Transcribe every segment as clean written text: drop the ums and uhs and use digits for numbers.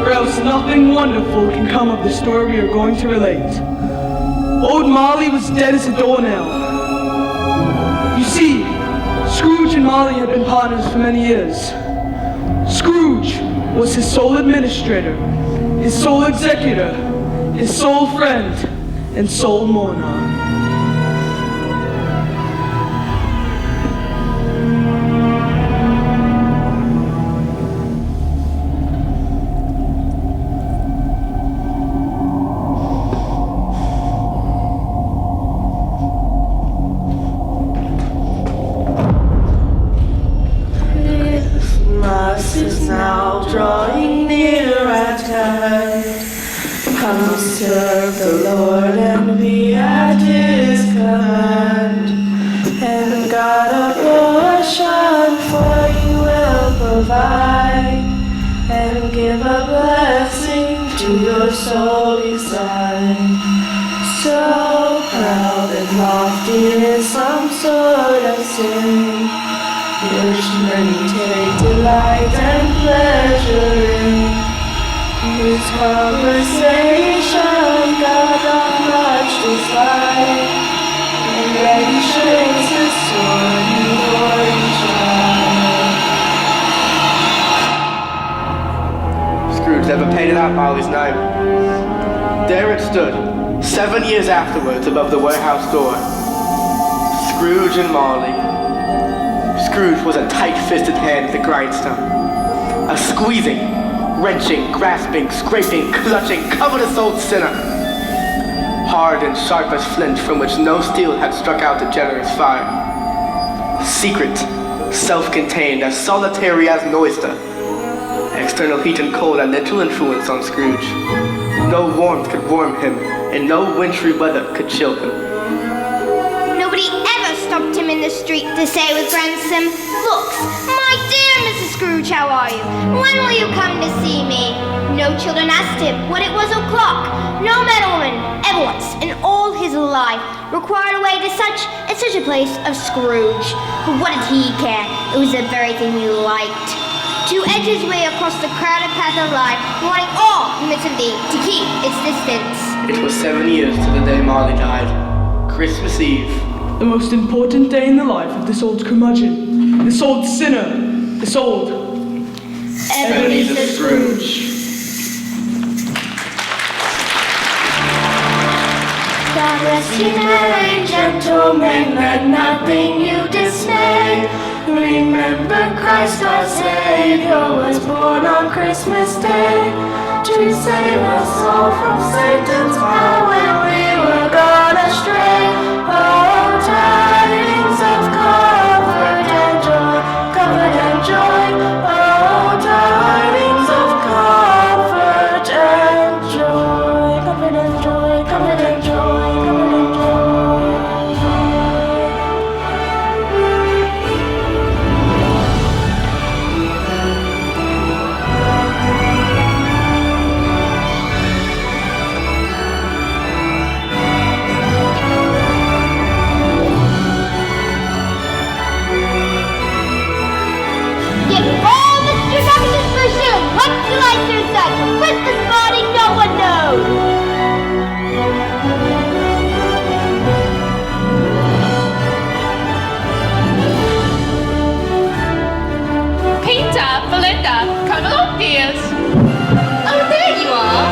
or else nothing wonderful can come of the story we are going to relate. Old Molly was dead as a doornail. You see, Scrooge and Molly had been partners for many years. Scrooge was his sole administrator, his sole executor, his sole friend, and sole mourner. Is now drawing near at hand. Come serve the Lord and be at his command. And God a portion for you will provide, and give a blessing to your soul beside. So proud and lofty is some sort of sin, which many take delight and pleasure in, whose conversation God doth much dislike, and yet he shakes his sword before each eye. Scrooge never painted out Molly's name. There it stood, 7 years afterwards, above the warehouse door. Scrooge and Molly. Scrooge was a tight-fisted hand at the grindstone. A squeezing, wrenching, grasping, scraping, clutching, covetous old sinner. Hard and sharp as flint from which no steel had struck out a generous fire. Secret, self-contained, as solitary as an oyster. External heat and cold had little influence on Scrooge. No warmth could warm him, and no wintry weather could chill him. Nobody ever stopped him in the street to say with Ransom, "Looks, my dear Mrs. Scrooge, how are you? When will you come to see me?" No children asked him what it was o'clock. No man or woman ever once in all his life required a way to such a place of Scrooge. But what did he care? It was the very thing he liked. To edge his way across the crowded path of life, wanting all humanity to keep its distance. It was 7 years to the day Molly died. Christmas Eve. The most important day in the life of this old curmudgeon, this old sinner, this old Ebenezer Scrooge. God rest ye merry gentlemen, let nothing you dismay. Remember Christ our Savior was born on Christmas Day, to save us all from Satan's power when we were gone astray. Oh, tidings of comfort and joy, comfort and joy. Oh, tidings of comfort and joy, comfort and joy, comfort and joy, comfort and joy. What you like to such a Christmas party no one knows? Peter, Belinda, come along, dears. Oh, there you are.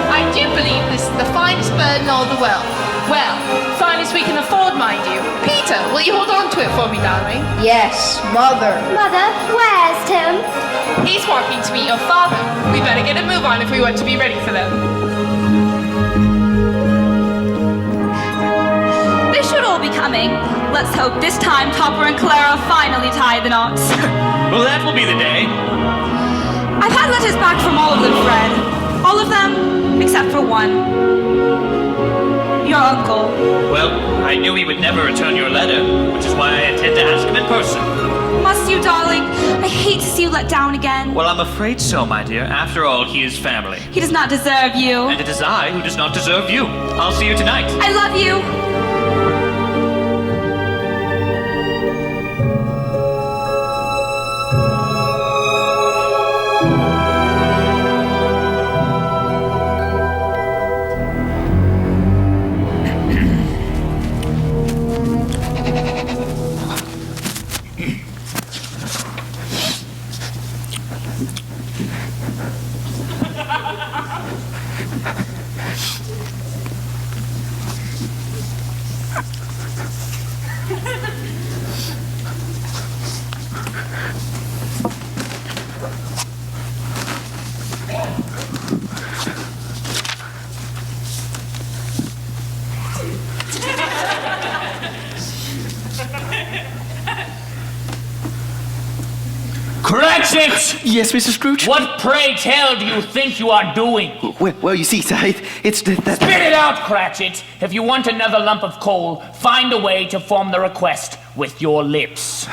I do believe this is the finest bird in all the world. Well, finest we can afford, mind you. Peter, will you hold on to it for me, darling? Yes, Mother. Mother, where's Tim? He's walking to meet your father. We better get a move on if we want to be ready for them. They should all be coming. Let's hope this time Topper and Clara finally tie the knots. Well, that will be the day. I've had letters back from all of them, Fred. All of them, except for one. Your uncle. Well, I knew he would never return your letter, which is why I intend to ask him in person. Must you, darling? I hate to see you let down again. Well, I'm afraid so, my dear. After all, he is family. He does not deserve you. And it is I who does not deserve you. I'll see you tonight. I love you. Cratchit! Yes, Mr. Scrooge? What, pray tell, do you think you are doing? Well, you see, sir, it's that... Spit it out, Cratchit! If you want another lump of coal, find a way to form the request with your lips.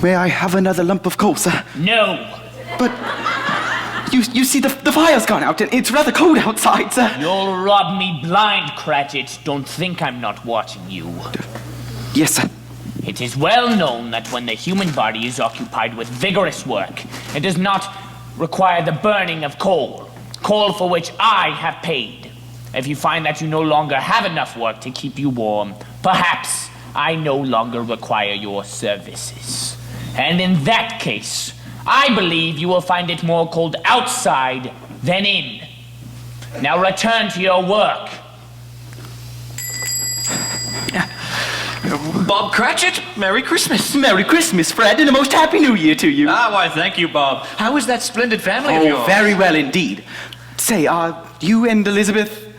May I have another lump of coal, sir? No. But... You see, the fire's gone out, and it's rather cold outside, sir. You'll rob me blind, Cratchit. Don't think I'm not watching you. Yes, sir. It is well known that when the human body is occupied with vigorous work, it does not require the burning of coal for which I have paid. If you find that you no longer have enough work to keep you warm, perhaps I no longer require your services. And in that case, I believe you will find it more cold outside than in. Now return to your work. Bob Cratchit, Merry Christmas. Merry Christmas, Fred, and a most happy New Year to you. Why, thank you, Bob. How is that splendid family of yours? Oh, very well indeed. Say, are you and Elizabeth...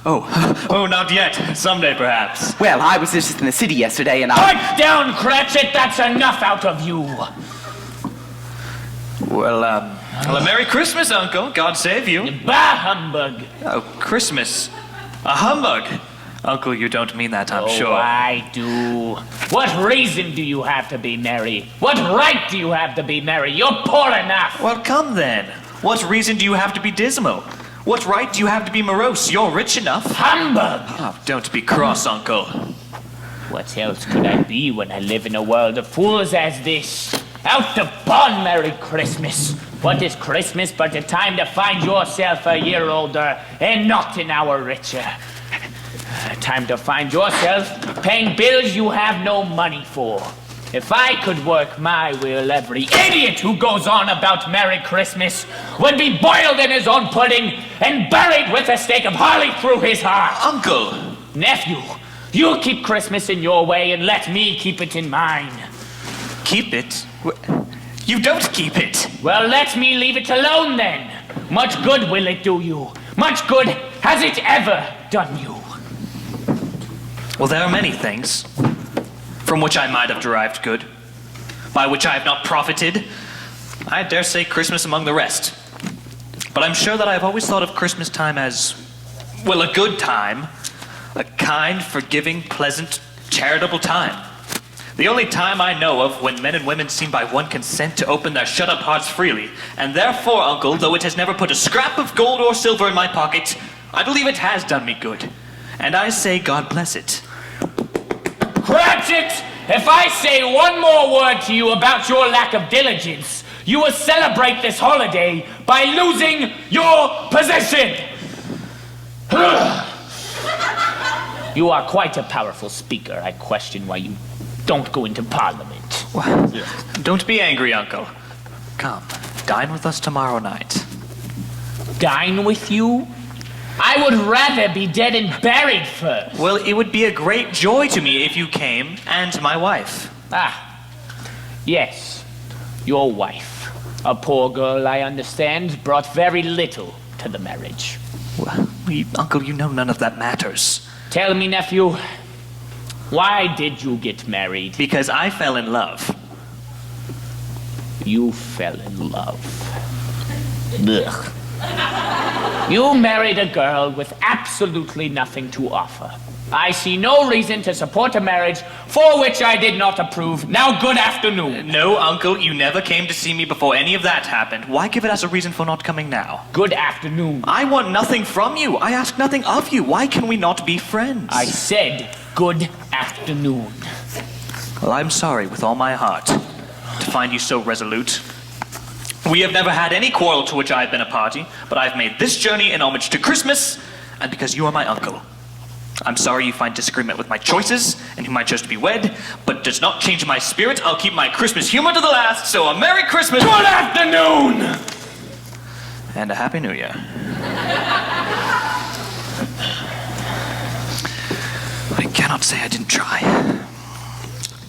Oh, not yet. Someday, perhaps. Well, I was just in the city yesterday, and Pipe down, Cratchit! That's enough out of you! Well, a Merry Christmas, Uncle. God save you. Bah humbug! Oh, Christmas. A humbug. Uncle, you don't mean that, I'm sure. I do. What reason do you have to be merry? What right do you have to be merry? You're poor enough! Well, come then. What reason do you have to be dismal? What right do you have to be morose? You're rich enough. Humbug! Oh, don't be cross, Uncle. What else could I be when I live in a world of fools as this? Out upon Merry Christmas! What is Christmas but a time to find yourself a year older and not an hour richer? A time to find yourself paying bills you have no money for. If I could work my will, every idiot who goes on about Merry Christmas would be boiled in his own pudding and buried with a stake of holly through his heart. Uncle! Nephew, you keep Christmas in your way and let me keep it in mine. Keep it? You don't keep it. Well, let me leave it alone then. Much good will it do you? Much good has it ever done you? Well, there are many things from which I might have derived good, by which I have not profited. I dare say Christmas among the rest. But I'm sure that I have always thought of Christmas time as, well, a good time. A kind, forgiving, pleasant, charitable time. The only time I know of when men and women seem by one consent to open their shut-up hearts freely. And therefore, Uncle, though it has never put a scrap of gold or silver in my pocket, I believe it has done me good. And I say God bless it. Cratchit! If I say one more word to you about your lack of diligence, you will celebrate this holiday by losing your position! You are quite a powerful speaker. I question why you don't go into Parliament. Well, don't be angry, Uncle. Come, dine with us tomorrow night. Dine with you? I would rather be dead and buried first. Well, it would be a great joy to me if you came, and my wife. Ah, yes, your wife. A poor girl, I understand, brought very little to the marriage. Well, Uncle, you know none of that matters. Tell me, nephew, why did you get married? Because I fell in love. You fell in love. Ugh. You married a girl with absolutely nothing to offer. I see no reason to support a marriage for which I did not approve. Now, good afternoon. No, Uncle, you never came to see me before any of that happened. Why give it as a reason for not coming now? Good afternoon. I want nothing from you. I ask nothing of you. Why can we not be friends? I said good afternoon. Well, I'm sorry with all my heart to find you so resolute. We have never had any quarrel to which I have been a party, but I have made this journey in homage to Christmas, and because you are my uncle. I'm sorry you find disagreement with my choices, and whom I chose to be wed, but it does not change my spirit. I'll keep my Christmas humor to the last, so a Merry Christmas! Good afternoon! And a Happy New Year. I cannot say I didn't try.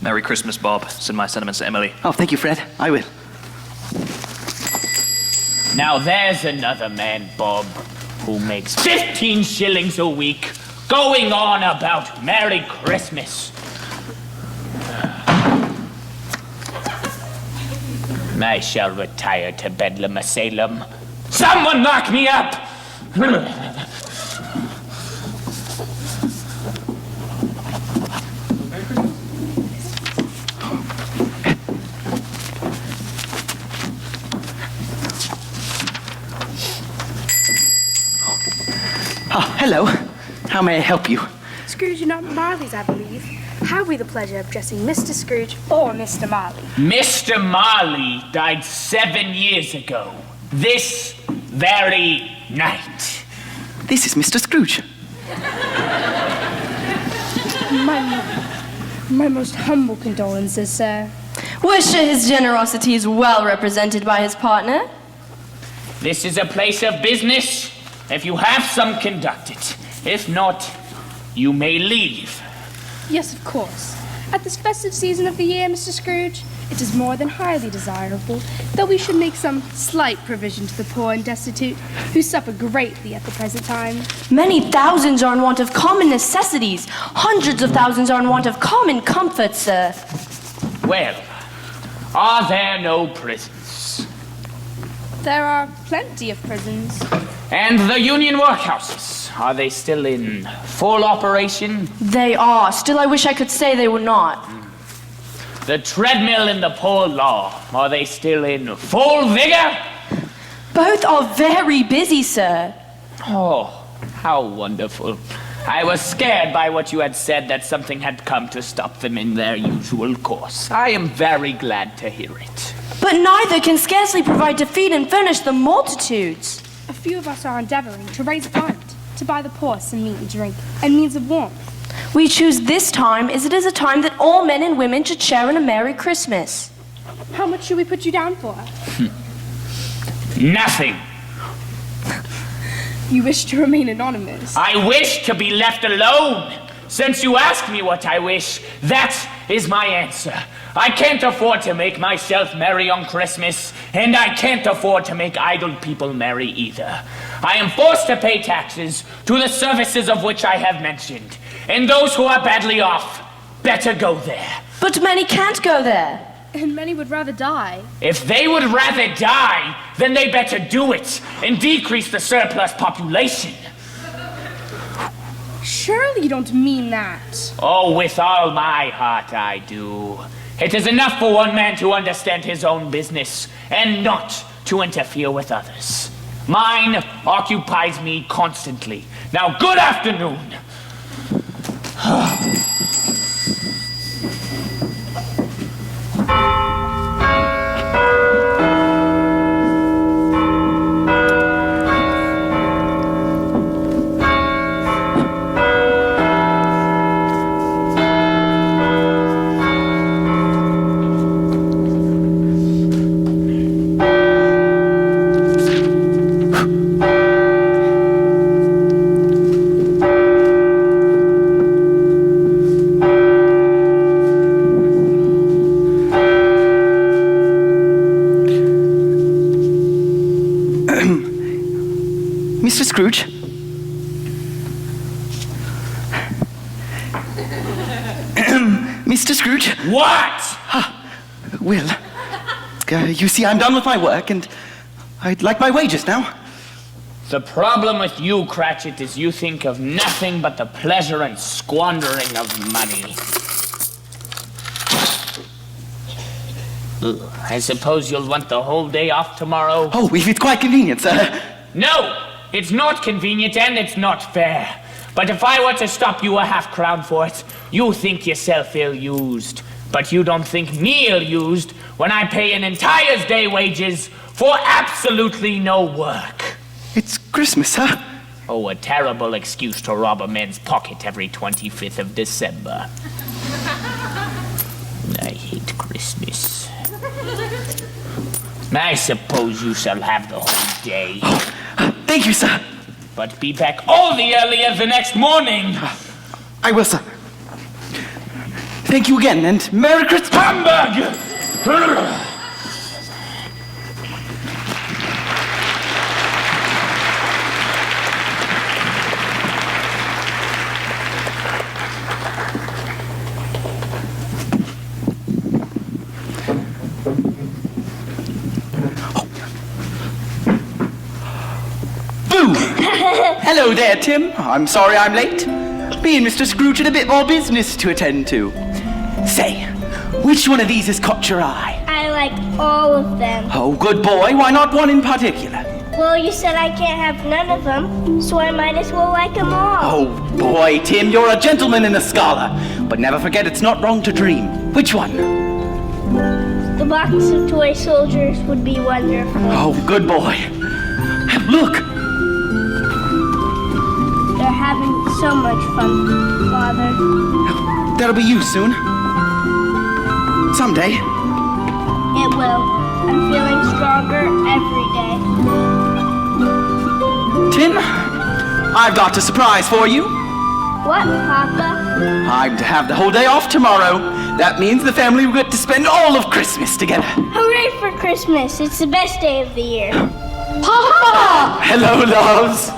Merry Christmas, Bob. Send my sentiments to Emily. Oh, thank you, Fred. I will. Now there's another man, Bob, who makes 15 shillings a week going on about Merry Christmas. I shall retire to Bedlam Salem. Someone knock me up! Hello. How may I help you? Scrooge and Aunt Marley's, I believe. Have we the pleasure of dressing Mr. Scrooge or Mr. Marley? Mr. Marley died 7 years ago. This very night. This is Mr. Scrooge. My most humble condolences, sir. We're sure his generosity is well represented by his partner. This is a place of business. If you have some, conduct it. If not, you may leave. Yes, of course. At this festive season of the year, Mr. Scrooge, it is more than highly desirable that we should make some slight provision to the poor and destitute who suffer greatly at the present time. Many thousands are in want of common necessities. Hundreds of thousands are in want of common comforts, sir. Well, are there no prisons? There are plenty of prisons. And the union workhouses, are they still in full operation? They are. Still, I wish I could say they were not. The treadmill and the poor law, are they still in full vigor? Both are very busy, sir. Oh, how wonderful. I was scared by what you had said that something had come to stop them in their usual course. I am very glad to hear it. But neither can scarcely provide to feed and furnish the multitudes. A few of us are endeavoring to raise a fund to buy the poor some meat and drink and means of warmth. We choose this time as it is a time that all men and women should share in a Merry Christmas. How much should we put you down for? Nothing. You wish to remain anonymous. I wish to be left alone. Since you asked me what I wish, that is my answer. I can't afford to make myself merry on Christmas, and I can't afford to make idle people merry either. I am forced to pay taxes to the services of which I have mentioned, and those who are badly off better go there. But many can't go there. And many would rather die. If they would rather die, then they better do it and decrease the surplus population. Surely you don't mean that. Oh, with all my heart I do. It is enough for one man to understand his own business and not to interfere with others. Mine occupies me constantly. Now, good afternoon. Mr. Scrooge? Mr. Scrooge? What? Well, you see, I'm done with my work, and I'd like my wages now. The problem with you, Cratchit, is you think of nothing but the pleasure and squandering of money. I suppose you'll want the whole day off tomorrow? Oh, if it's quite convenient, sir. No! It's not convenient and it's not fair. But if I were to stop you a half-crown for it, you think yourself ill-used. But you don't think me ill-used when I pay an entire day's wages for absolutely no work. It's Christmas, sir. Oh, a terrible excuse to rob a man's pocket every 25th of December. I hate Christmas. I suppose you shall have the whole day. Thank you, sir. But be back all the earlier the next morning. I will, sir. Thank you again, and Merry Christmas. Humbug! Hello there, Tim. I'm sorry I'm late. Me and Mr. Scrooge had a bit more business to attend to. Say, which one of these has caught your eye? I like all of them. Oh, good boy. Why not one in particular? Well, you said I can't have none of them, so I might as well like them all. Oh, boy, Tim, you're a gentleman and a scholar. But never forget it's not wrong to dream. Which one? The box of toy soldiers would be wonderful. Oh, good boy. Look. They're having so much fun, Father. That'll be you soon. Someday. It will. I'm feeling stronger every day. Tim, I've got a surprise for you. What, Papa? I'm to have the whole day off tomorrow. That means the family will get to spend all of Christmas together. Hooray for Christmas! It's the best day of the year. Papa! Hello, loves.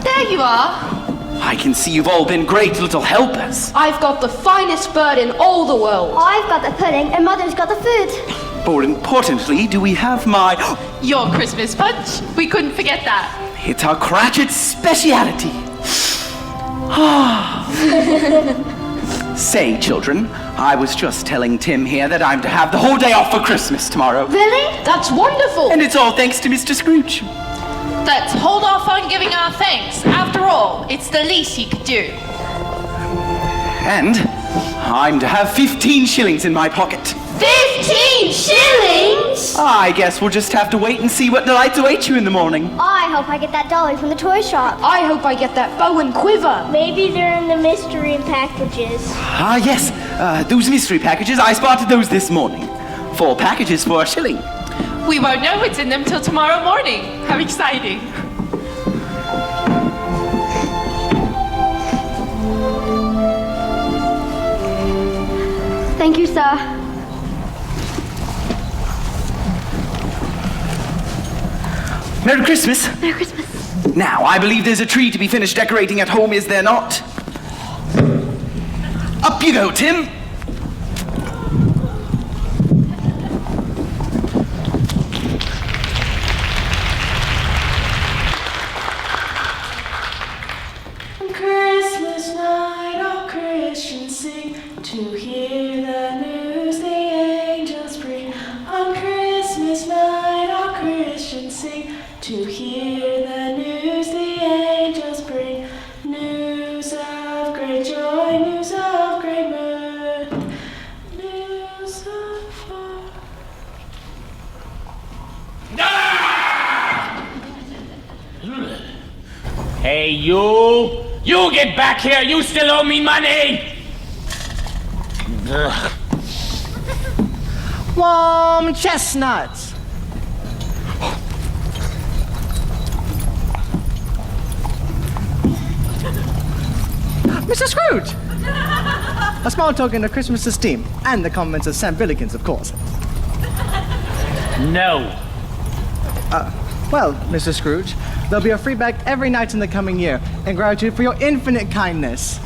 There you are. I can see you've all been great little helpers. I've got the finest bird in all the world. I've got the pudding and Mother's got the food. More importantly, do we have my... Your Christmas punch. We couldn't forget that. It's our Cratchit's speciality. Say, children, I was just telling Tim here that I'm to have the whole day off for Christmas tomorrow. Really? That's wonderful. And it's all thanks to Mr. Scrooge. Let's hold off on giving our thanks. After all, it's the least he could do. And I'm to have 15 shillings in my pocket. 15 shillings? I guess we'll just have to wait and see what delights await you in the morning. I hope I get that dolly from the toy shop. I hope I get that bow and quiver. Maybe they're in the mystery packages. Ah, yes, those mystery packages, I spotted those this morning. 4 packages for a shilling. We won't know what's in them till tomorrow morning. How exciting. Thank you, sir. Merry Christmas. Merry Christmas. Now, I believe there's a tree to be finished decorating at home, is there not? Up you go, Tim. Christmas night, all Christians sing to hear the news the angels bring. On Christmas night, all Christians sing to hear the news the angels bring. News of great joy, news of great mirth, news of far. Hey, you! You get back here! You still owe me money! Ugh. Warm chestnuts. Mr. Scrooge! A small token of Christmas esteem and the compliments of Sam Billikens, of course. No. Well, Mr. Scrooge, there'll be a free bag every night in the coming year in gratitude for your infinite kindness.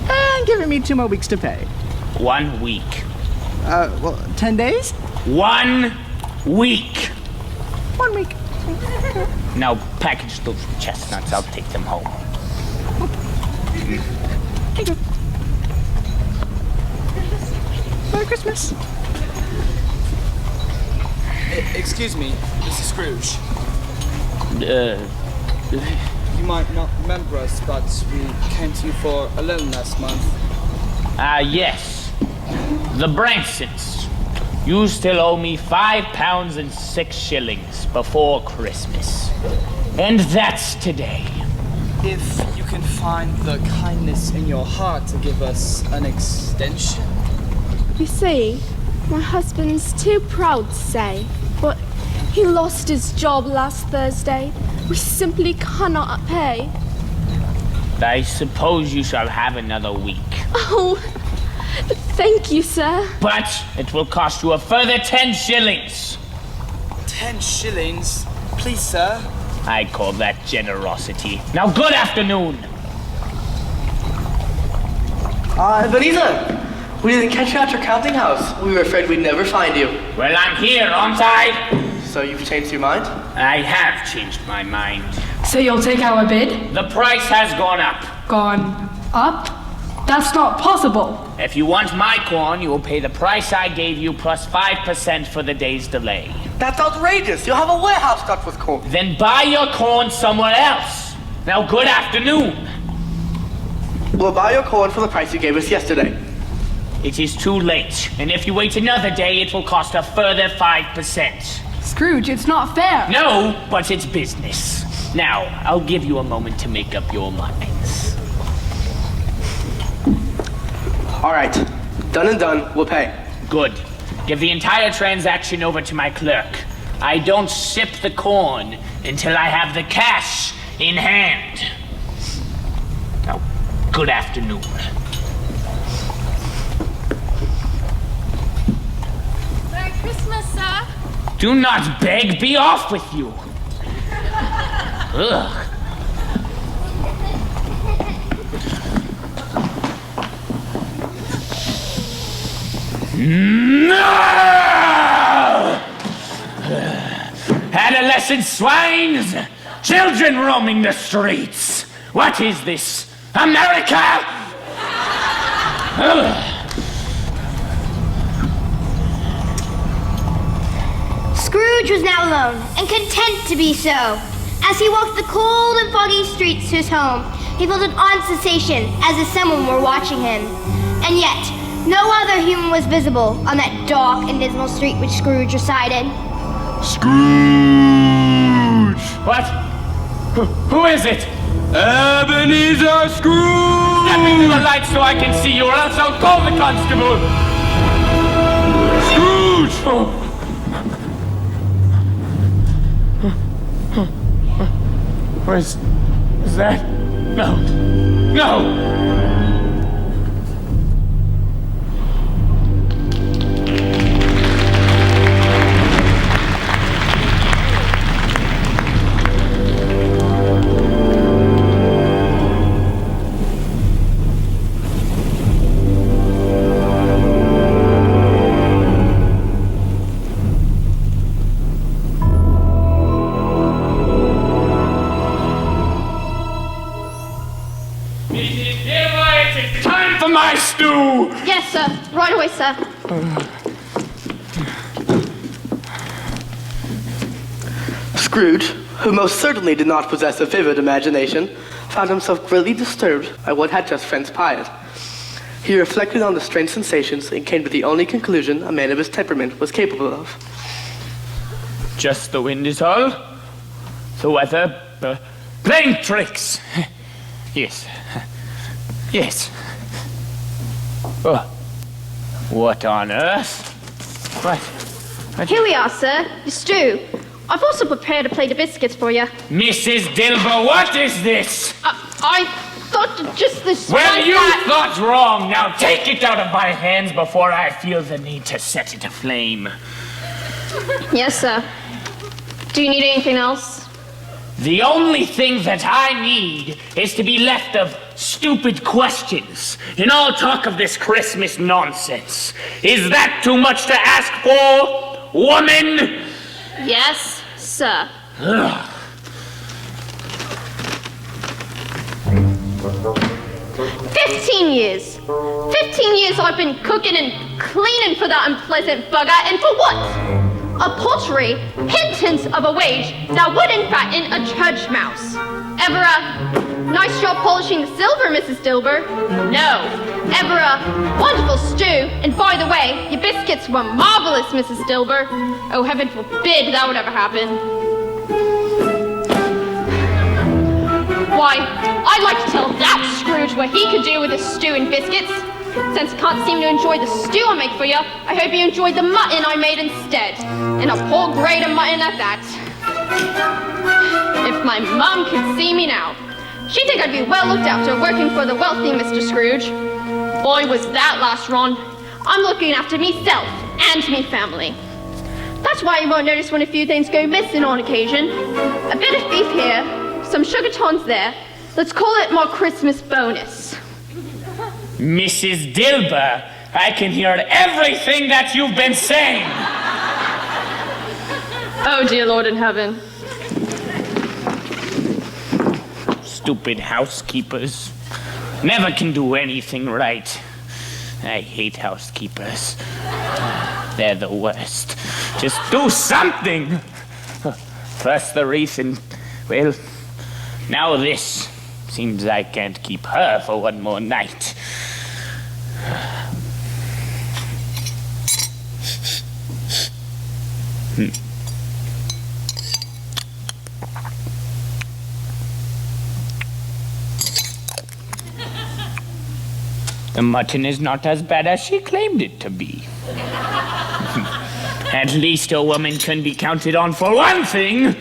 And giving me 2 more weeks to pay. 1 week. 10 days? 1 week. 1 week. Now package those chestnuts. I'll take them home. Thank you. Merry Christmas. Excuse me, Mr. Scrooge. You might not remember us, but we came to you for a loan last month. Yes. The Branksons. You still owe me £5 and 6 shillings before Christmas. And that's today. If you can find the kindness in your heart to give us an extension. You see, my husband's too proud to say, but he lost his job last Thursday. We simply cannot pay. I suppose you shall have another week. Oh, thank you, sir. But it will cost you a further 10 shillings. 10 shillings? Please, sir. I call that generosity. Now, good afternoon. Ebenezer, we didn't catch you at your counting house. We were afraid we'd never find you. Well, I'm here, aren't I? So you've changed your mind? I have changed my mind. So you'll take our bid? The price has gone up. Gone up? That's not possible. If you want my corn, you will pay the price I gave you plus 5% for the day's delay. That's outrageous. You'll have a warehouse stocked with corn. Then buy your corn somewhere else. Now, good afternoon. We'll buy your corn for the price you gave us yesterday. It is too late, and if you wait another day, it will cost a further 5%. Scrooge, it's not fair. No, but it's business. Now, I'll give you a moment to make up your minds. All right. Done and done. We'll pay. Good. Give the entire transaction over to my clerk. I don't sip the corn until I have the cash in hand. Now, good afternoon. Merry Christmas, sir. Do not beg. Be off with you. Ugh. No! Adolescent swines! Children roaming the streets! What is this? America? Ugh. Scrooge was now alone, and content to be so. As he walked the cold and foggy streets to his home, he felt an odd sensation as if someone were watching him. And yet, no other human was visible on that dark and dismal street which Scrooge resided. Scrooge! What? Who is it? Ebenezer Scrooge! Step into the light so I can see you, or else I'll call the constable! Scrooge! What is that? No. No! My stew! Yes, sir. Right away, sir. Scrooge, who most certainly did not possess a vivid imagination, found himself greatly disturbed by what had just transpired. He reflected on the strange sensations and came to the only conclusion a man of his temperament was capable of. Just the wind is all. The weather, playing tricks. Yes. Yes. Oh. What on earth? What? Here we are, sir. Your stew. I've also prepared a plate of biscuits for you. Mrs. Dilber, what is this? I thought just this. Well, you thought wrong. Now take it out of my hands before I feel the need to set it aflame. Yes, sir. Do you need anything else? The only thing that I need is to be left of stupid questions and all talk of this Christmas nonsense. Is that too much to ask for, woman? Yes, sir. Ugh. 15 years. 15 years I've been cooking and cleaning for that unpleasant bugger, and for what? A paltry pittance of a wage that wouldn't fatten a church mouse. Ever a nice job polishing the silver, Mrs. Dilber? No. Ever a wonderful stew? And by the way, your biscuits were marvelous, Mrs. Dilber. Oh, heaven forbid that would ever happen. Why, I'd like to tell that Scrooge what he could do with his stew and biscuits. Since you can't seem to enjoy the stew I make for you, I hope you enjoy the mutton I made instead. And a poor grade of mutton at that. If my mum could see me now, she'd think I'd be well looked after working for the wealthy Mr. Scrooge. Boy, was that last Ron. I'm looking after meself and me family. That's why you won't notice when a few things go missing on occasion. A bit of beef here, some sugar tons there. Let's call it my Christmas bonus. Mrs. Dilber, I can hear everything that you've been saying. Oh, dear Lord in heaven. stupid housekeepers. Never can do anything right. I hate housekeepers. They're the worst. Just do something! Plus the reason, well, now this. Seems I can't keep her for one more night. The mutton is not as bad as she claimed it to be. At least a woman can be counted on for one thing.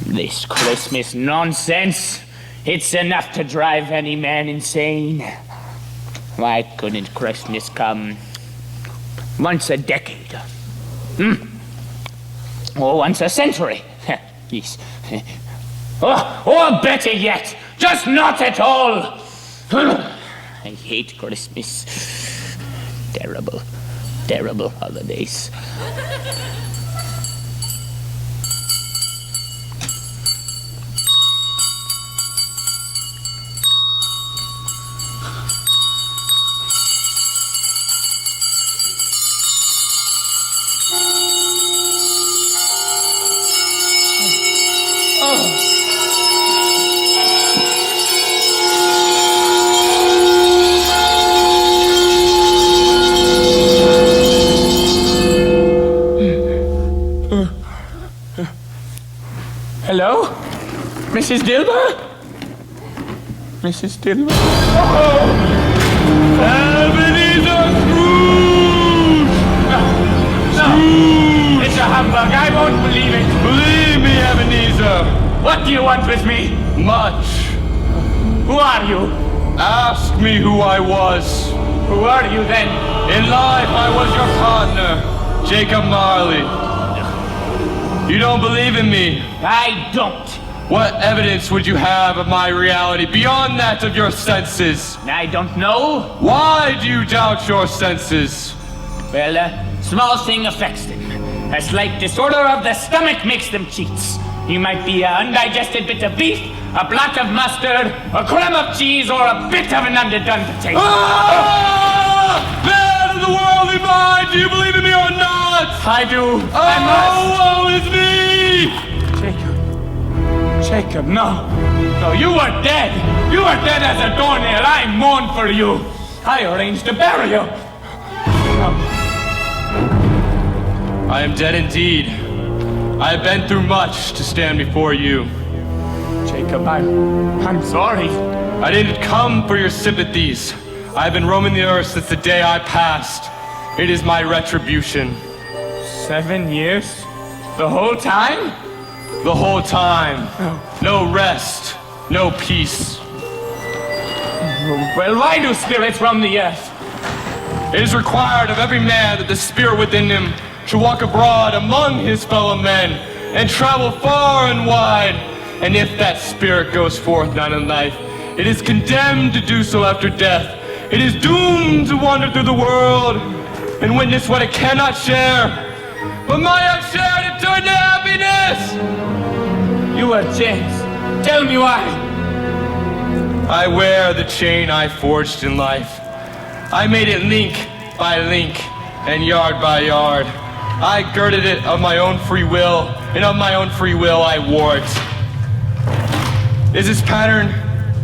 This Christmas nonsense, it's enough to drive any man insane. Why couldn't Christmas come once a decade? Or once a century? Yes. Or better yet, just not at all! I hate Christmas. Terrible, terrible holidays. Hello? Mrs. Dilber? Mrs. Dilber? Oh! Ebenezer Scrooge! No, it's a humbug. I won't believe it. Believe me, Ebenezer. What do you want with me? Much. Who are you? Ask me who I was. Who are you then? In life, I was your partner, Jacob Marley. You don't believe in me? I don't. What evidence would you have of my reality beyond that of your senses? I don't know. Why do you doubt your senses? Well, a small thing affects them. A slight disorder of the stomach makes them cheats. You might be an undigested bit of beef, a blot of mustard, a crumb of cheese, or a bit of an underdone potato. Man of the worldly mind, do you believe in me or not? I do. I must. Woe is me! Jacob, no. No, you are dead. You are dead as a doornail. I mourn for you. I arranged to bury you. I am dead indeed. I have been through much to stand before you. Jacob, I'm sorry. I didn't come for your sympathies. I have been roaming the earth since the day I passed. It is my retribution. 7 years? The whole time? The whole time. No rest, no peace. Well, why do spirits roam the earth? It is required of every man that the spirit within him should walk abroad among his fellow men and travel far and wide. And if that spirit goes forth not in life, it is condemned to do so after death. It is doomed to wander through the world and witness what it cannot share. But my unshared eternal happiness! You are chains. Tell me why. I wear the chain I forged in life. I made it link by link and yard by yard. I girded it of my own free will, and of my own free will I wore it. Is this pattern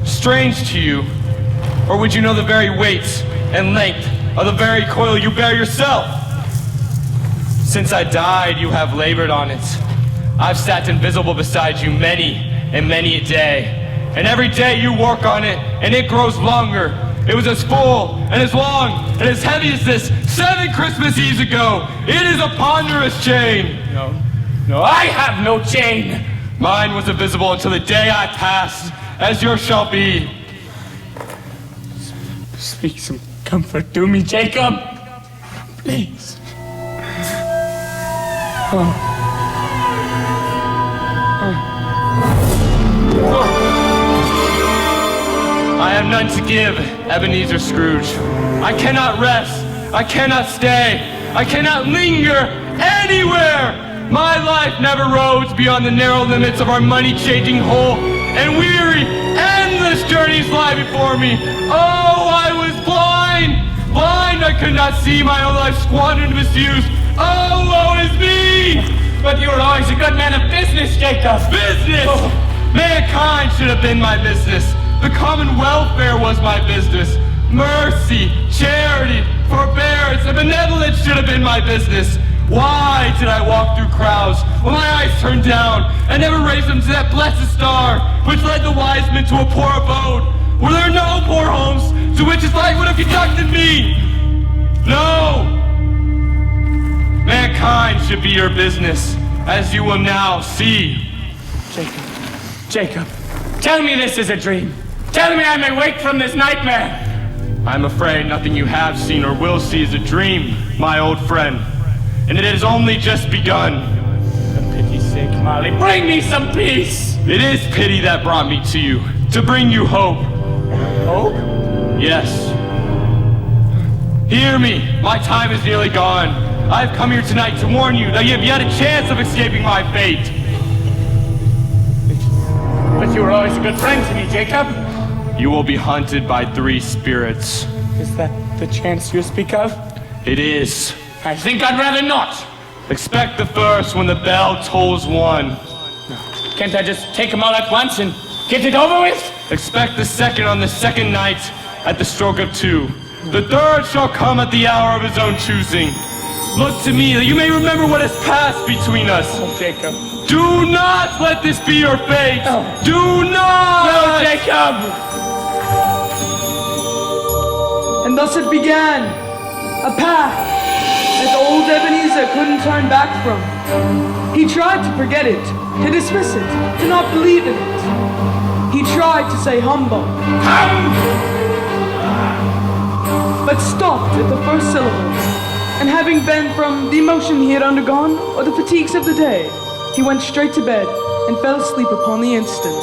strange to you? Or would you know the very weight and length of the very coil you bear yourself? Since I died, you have labored on it. I've sat invisible beside you many and many a day. And every day you work on it, and it grows longer. It was as full and as long and as heavy as this 7 Christmas Eves ago. It is a ponderous chain. No, I have no chain. Mine was invisible until the day I passed, as yours shall be. Speak some comfort to me, Jacob. Please. I have none to give, Ebenezer Scrooge. I cannot rest. I cannot stay. I cannot linger anywhere. My life never rose beyond the narrow limits of our money-changing hole, and weary, endless journeys lie before me. Oh, I was blind! Blind, I could not see my own life squandered and misused. Oh, woe is me! But you were always a good man of business, Jacob. Business! Oh. Mankind should have been my business. The common welfare was my business. Mercy, charity, forbearance, and benevolence should have been my business. Why did I walk through crowds with my eyes turned down and never raised them to that blessed star which led the wise men to a poor abode? Were there no poor homes to which his light would have conducted me? No! Mankind should be your business, as you will now see. Jacob, tell me this is a dream. Tell me I may wake from this nightmare. I'm afraid nothing you have seen or will see is a dream, my old friend. And it has only just begun. For pity's sake, Molly, bring me some peace. It is pity that brought me to you, to bring you hope. Hope? Yes. Hear me, my time is nearly gone. I've come here tonight to warn you that you have yet a chance of escaping my fate. But you were always a good friend to me, Jacob. You will be hunted by 3 spirits. Is that the chance you speak of? It is. I think I'd rather not. Expect the first when the bell tolls 1. No. Can't I just take them all at once and get it over with? Expect the second on the second night at the stroke of 2. The third shall come at the hour of his own choosing. Look to me that you may remember what has passed between us. Oh, Jacob. Do not let this be your fate. No. Do not! No, Jacob! And thus it began, a path that old Ebenezer couldn't turn back from. He tried to forget it, to dismiss it, to not believe in it. He tried to say humbug, but stopped at the first syllable. And having been from the emotion he had undergone, or the fatigues of the day, he went straight to bed and fell asleep upon the instant.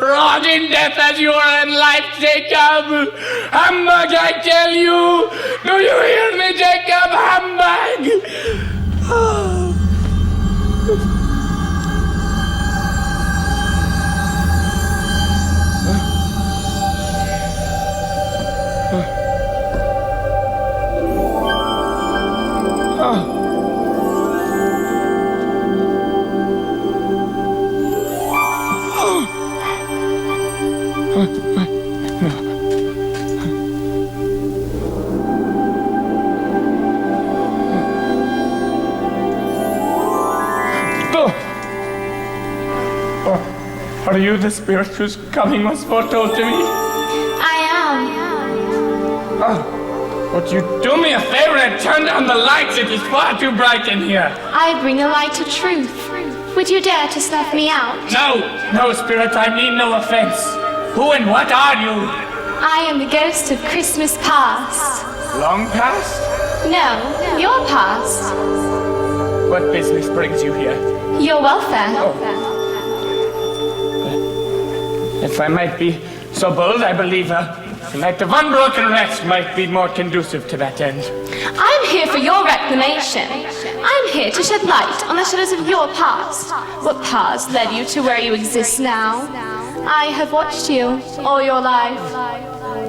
Rotting death as you are in life, Jacob! Humbug, I tell you! Do you hear me, Jacob? Humbug! Are you the spirit whose coming was foretold to me? I am. Oh, would you do me a favor and turn down the lights? It is far too bright in here. I bring a light of truth. Would you dare to snuff me out? No, spirit, I mean no offense. Who and what are you? I am the ghost of Christmas past. Long past? No, your past. What business brings you here? Your welfare. Oh. If I might be so bold, I believe a night of unbroken rest might be more conducive to that end. I'm here for your reclamation. I'm here to shed light on the shadows of your past. What past led you to where you exist now? I have watched you all your life.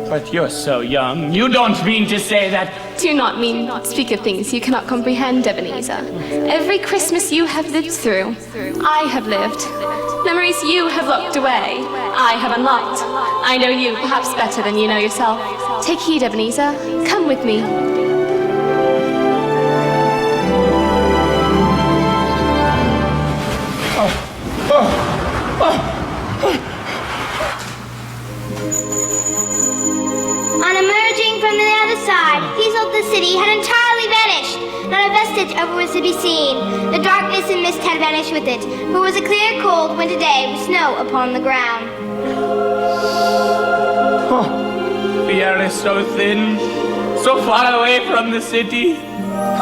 But you're so young. You don't mean to say that... Do not mean speak of things you cannot comprehend, Ebenezer. Every Christmas you have lived through, I have lived. Memories you have locked away, I have unlocked. I know you perhaps better than you know yourself. Take heed, Ebenezer. Come with me. On emerging from the other side, he saw the city had entirely vanished. Not a vestige of it was to be seen. The darkness and mist had vanished with it, for it was a clear, cold winter day with snow upon the ground. The air is so thin, so far away from the city.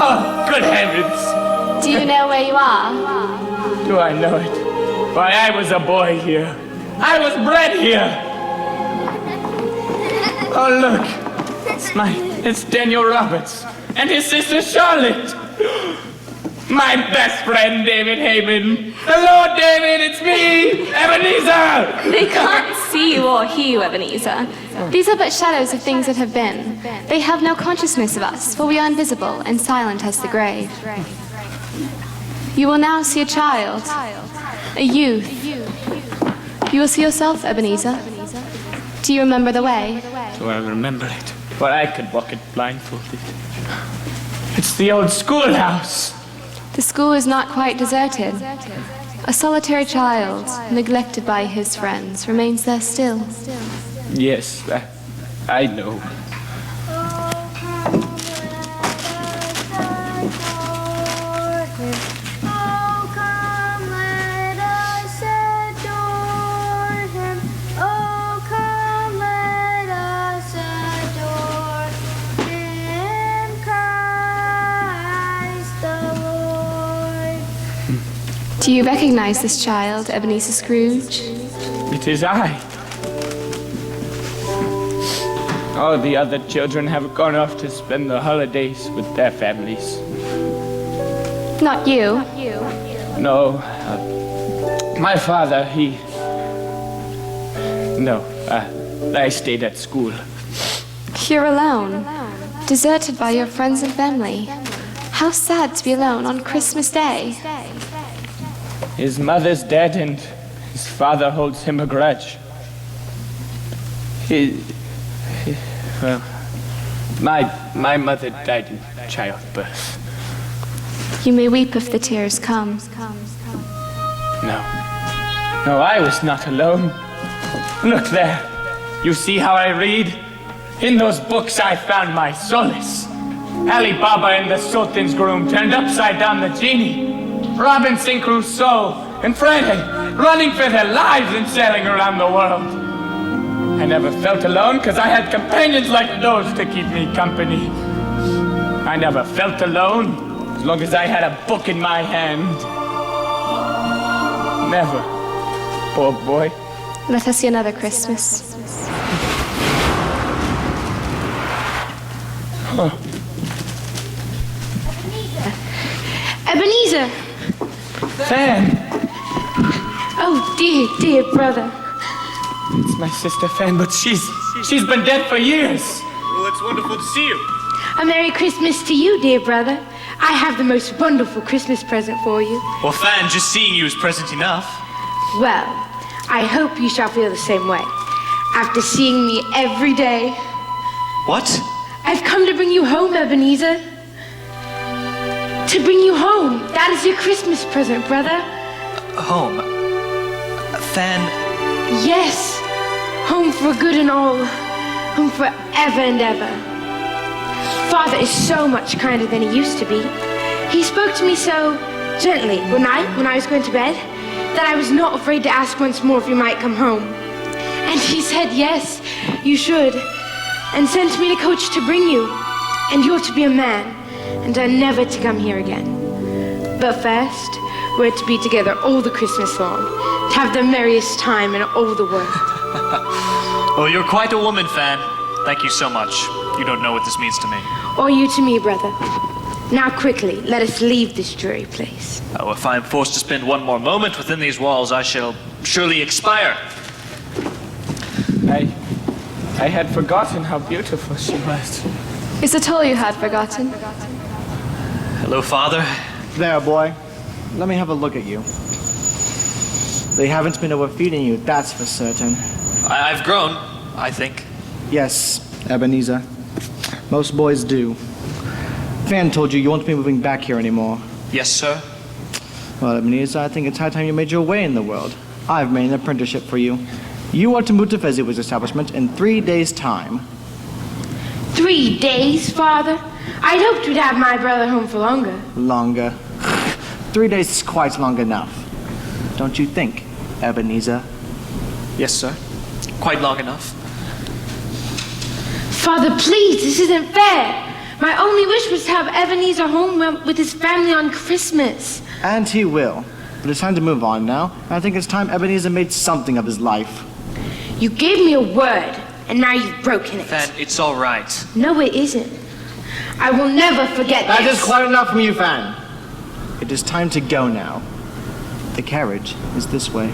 Oh, good heavens! Do you know where you are? Do I know it? Why, I was a boy here. I was bred here. Oh, look. It's Daniel Roberts and his sister Charlotte. My best friend, David Heyman. Hello, David, it's me, Ebenezer. They can't see you or hear you, Ebenezer. These are but shadows of things that have been. They have no consciousness of us, for we are invisible and silent as the grave. You will now see a child, a youth. You will see yourself, Ebenezer. Do you remember the way? Do I remember it? But I could walk it blindfolded. It's the old schoolhouse. The school is not quite deserted. A solitary child, neglected by his friends, remains there still. Yes, I know. Do you recognize this child, Ebenezer Scrooge? It is I. All the other children have gone off to spend the holidays with their families. Not you. No, my father, I stayed at school. You're alone, deserted by your friends and family. How sad to be alone on Christmas Day. His mother's dead and his father holds him a grudge. My mother died in childbirth. You may weep if the tears come. No, I was not alone. Look there. You see how I read? In those books I found my solace. Ali Baba and the Sultan's groom turned upside down the genie. Robinson Crusoe and Friday running for their lives and sailing around the world. I never felt alone because I had companions like those to keep me company. I never felt alone as long as I had a book in my hand. Never, poor boy. Let us see another Christmas. Huh. Ebenezer! Fan! Oh, dear brother. It's my sister Fan, but she's been dead for years. Well, it's wonderful to see you. A Merry Christmas to you, dear brother. I have the most wonderful Christmas present for you. Well, Fan, just seeing you is present enough. Well, I hope you shall feel the same way. After seeing me every day. What? I've come to bring you home, Ebenezer. To bring you home. That is your Christmas present, brother. Home? Fan? Yes. Home for good and all. Home forever and ever. Father is so much kinder than he used to be. He spoke to me so gently one night when I was going to bed that I was not afraid to ask once more if you might come home. And he said, yes, you should. And sent me to coach to bring you. And you're to be a man. And are never to come here again. But first, we're to be together all the Christmas long, to have the merriest time in all the world. Well, you're quite a woman, Fan. Thank you so much. You don't know what this means to me. Or you to me, brother. Now quickly, let us leave this dreary place. Oh, if I am forced to spend one more moment within these walls, I shall surely expire. I had forgotten how beautiful she was. Is it all you had forgotten? Hello, Father. There, boy. Let me have a look at you. They haven't been overfeeding you, that's for certain. I've grown, I think. Yes, Ebenezer. Most boys do. Fan told you you won't be moving back here anymore. Yes, sir. Well, Ebenezer, I think it's high time you made your way in the world. I've made an apprenticeship for you. You are to move to Fezziwig's establishment in 3 days' time. 3 days, Father? I'd hoped we'd have my brother home for longer. Longer. 3 days is quite long enough. Don't you think, Ebenezer? Yes, sir. Quite long enough. Father, please, this isn't fair. My only wish was to have Ebenezer home with his family on Christmas. And he will. But it's time to move on now. I think it's time Ebenezer made something of his life. You gave me a word, and now you've broken it. Fan, it's all right. No, it isn't. I will never forget That this. is quite enough from you, Fan. It is time to go now. The carriage is this way.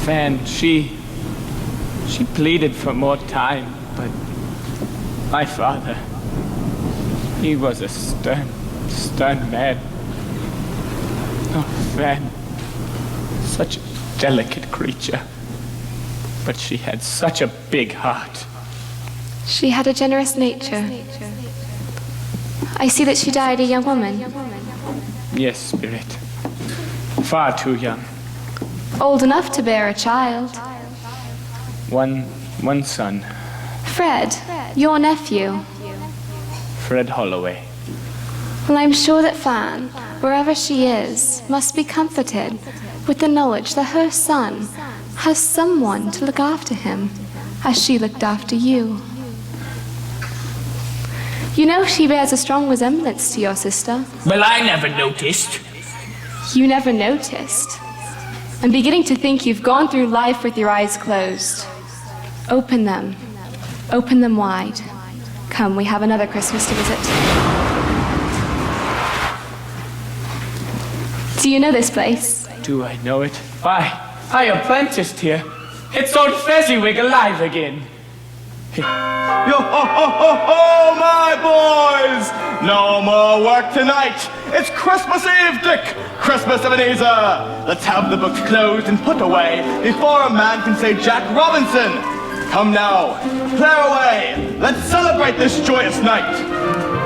Fan, she pleaded for more time, but my father, he was a stern man. Oh, Fan, such a delicate creature, but she had such a big heart. She had a generous nature. I see that she died a young woman. Yes, Spirit. Far too young. Old enough to bear a child. One son, Fred, your nephew. Fred Holloway. Well, I'm sure that Fan, wherever she is, must be comforted with the knowledge that her son has someone to look after him, as she looked after you. You know she bears a strong resemblance to your sister. Well, I never noticed. You never noticed. I'm beginning to think you've gone through life with your eyes closed. Open them. Open them wide. Come, we have another Christmas to visit. Do you know this place? Do I know it? Why, I apprenticed here. It's old Fezziwig alive again. Yo ho ho ho ho, my boys! No more work tonight. It's Christmas Eve, Dick. Christmas, Ebenezer. Let's have the books closed and put away before a man can say Jack Robinson. Come now, clear away. Let's celebrate this joyous night.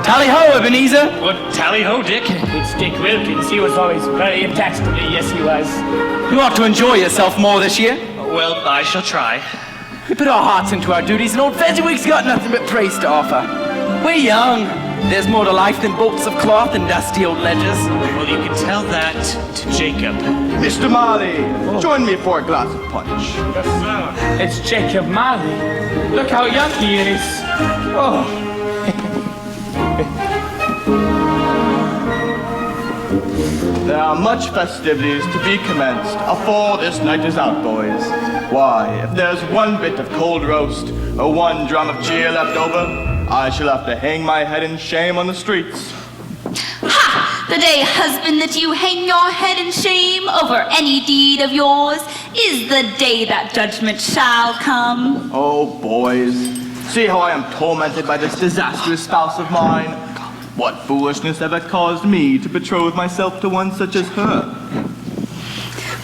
Tally-ho, Ebenezer! What tally-ho, Dick? It's Dick Wilkins. He was always very attached to me. Yes, he was. You ought to enjoy yourself more this year. Well, I shall try. We put our hearts into our duties, and old Fezziwig's got nothing but praise to offer. We're young. There's more to life than bolts of cloth and dusty old ledgers. Well, you can tell that to Jacob. Mr. Marley, join me for a glass of punch. Yes, sir. It's Jacob Marley. Look how young he is. Oh. There are much festivities to be commenced afore this night is out, boys. Why, if there's one bit of cold roast or one drum of cheer left over, I shall have to hang my head in shame on the streets. Ha! The day, husband, that you hang your head in shame over any deed of yours is the day that judgment shall come. Oh, boys, see how I am tormented by this disastrous spouse of mine. What foolishness ever caused me to betroth myself to one such as her?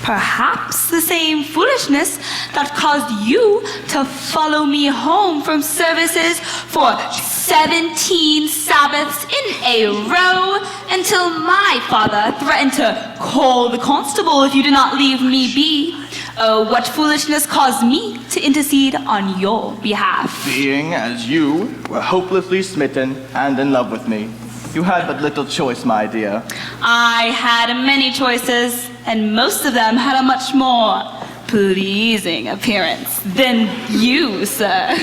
Perhaps the same foolishness that caused you to follow me home from services for 17 Sabbaths in a row until my father threatened to call the constable if you did not leave me be. Oh, what foolishness caused me to intercede on your behalf. Being, as you, were hopelessly smitten and in love with me. You had but little choice, my dear. I had many choices, and most of them had a much more pleasing appearance than you, sir.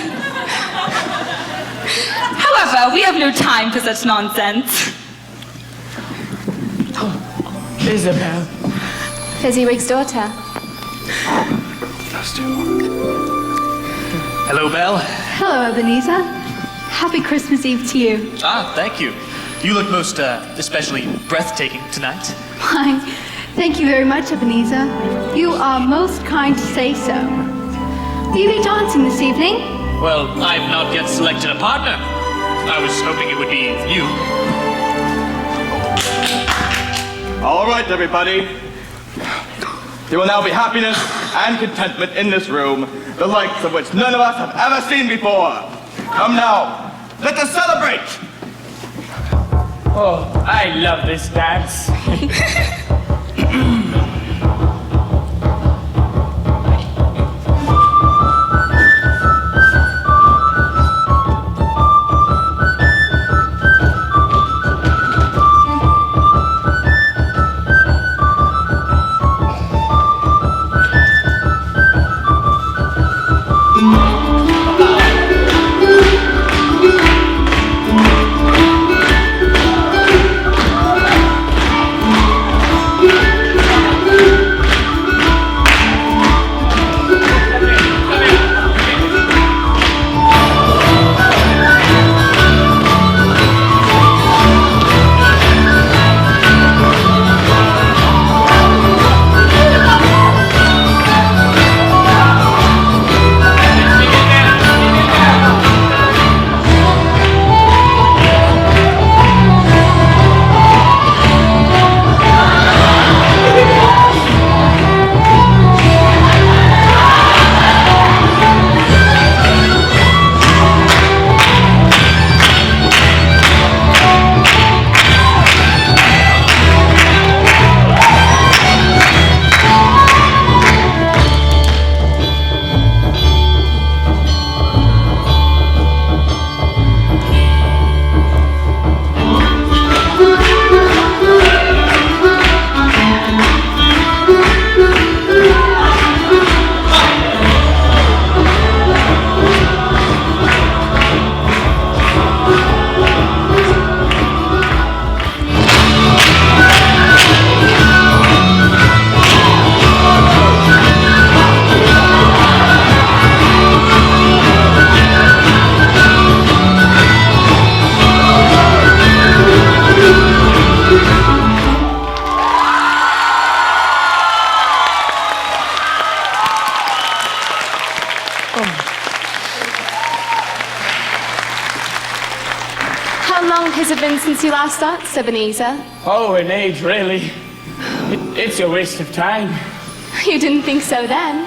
However, we have no time for such nonsense. Isabel. Fezziwig's daughter. Hello, Belle. Hello, Ebenezer. Happy Christmas Eve to you. Ah, thank you. You look most especially breathtaking tonight. Why, thank you very much, Ebenezer. You are most kind to say so. Will you be dancing this evening? Well, I've not yet selected a partner. I was hoping it would be you. All right, everybody. There will now be happiness and contentment in this room, the likes of which none of us have ever seen before. Come now, let us celebrate! Oh, I love this dance. How long has it been since you last danced, Ebenezer? Oh, an age, really. It's a waste of time. You didn't think so then?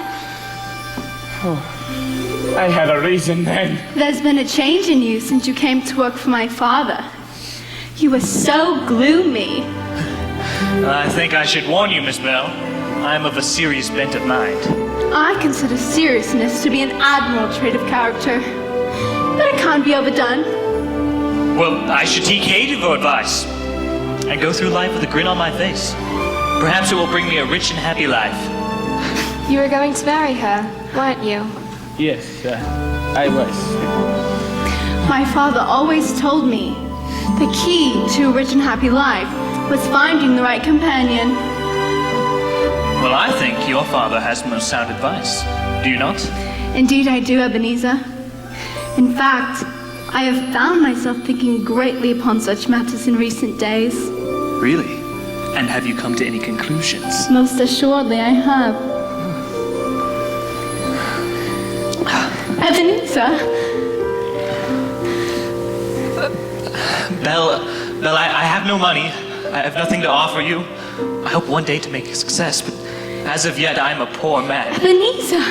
Oh, I had a reason then. There's been a change in you since you came to work for my father. You were so gloomy. I think I should warn you, Miss Bell. I'm of a serious bent of mind. I consider seriousness to be an admirable trait of character, but it can't be overdone. Well, I should take heed of your advice and go through life with a grin on my face. Perhaps it will bring me a rich and happy life. You were going to marry her, weren't you? Yes, I was. My father always told me the key to a rich and happy life was finding the right companion. Well, I think your father has most sound advice. Do you not? Indeed I do, Ebenezer. In fact, I have found myself thinking greatly upon such matters in recent days. Really? And have you come to any conclusions? Most assuredly I have. Ebenezer! Belle, I have no money. I have nothing to offer you. I hope one day to make a success, but as of yet, I am a poor man. Ebenezer!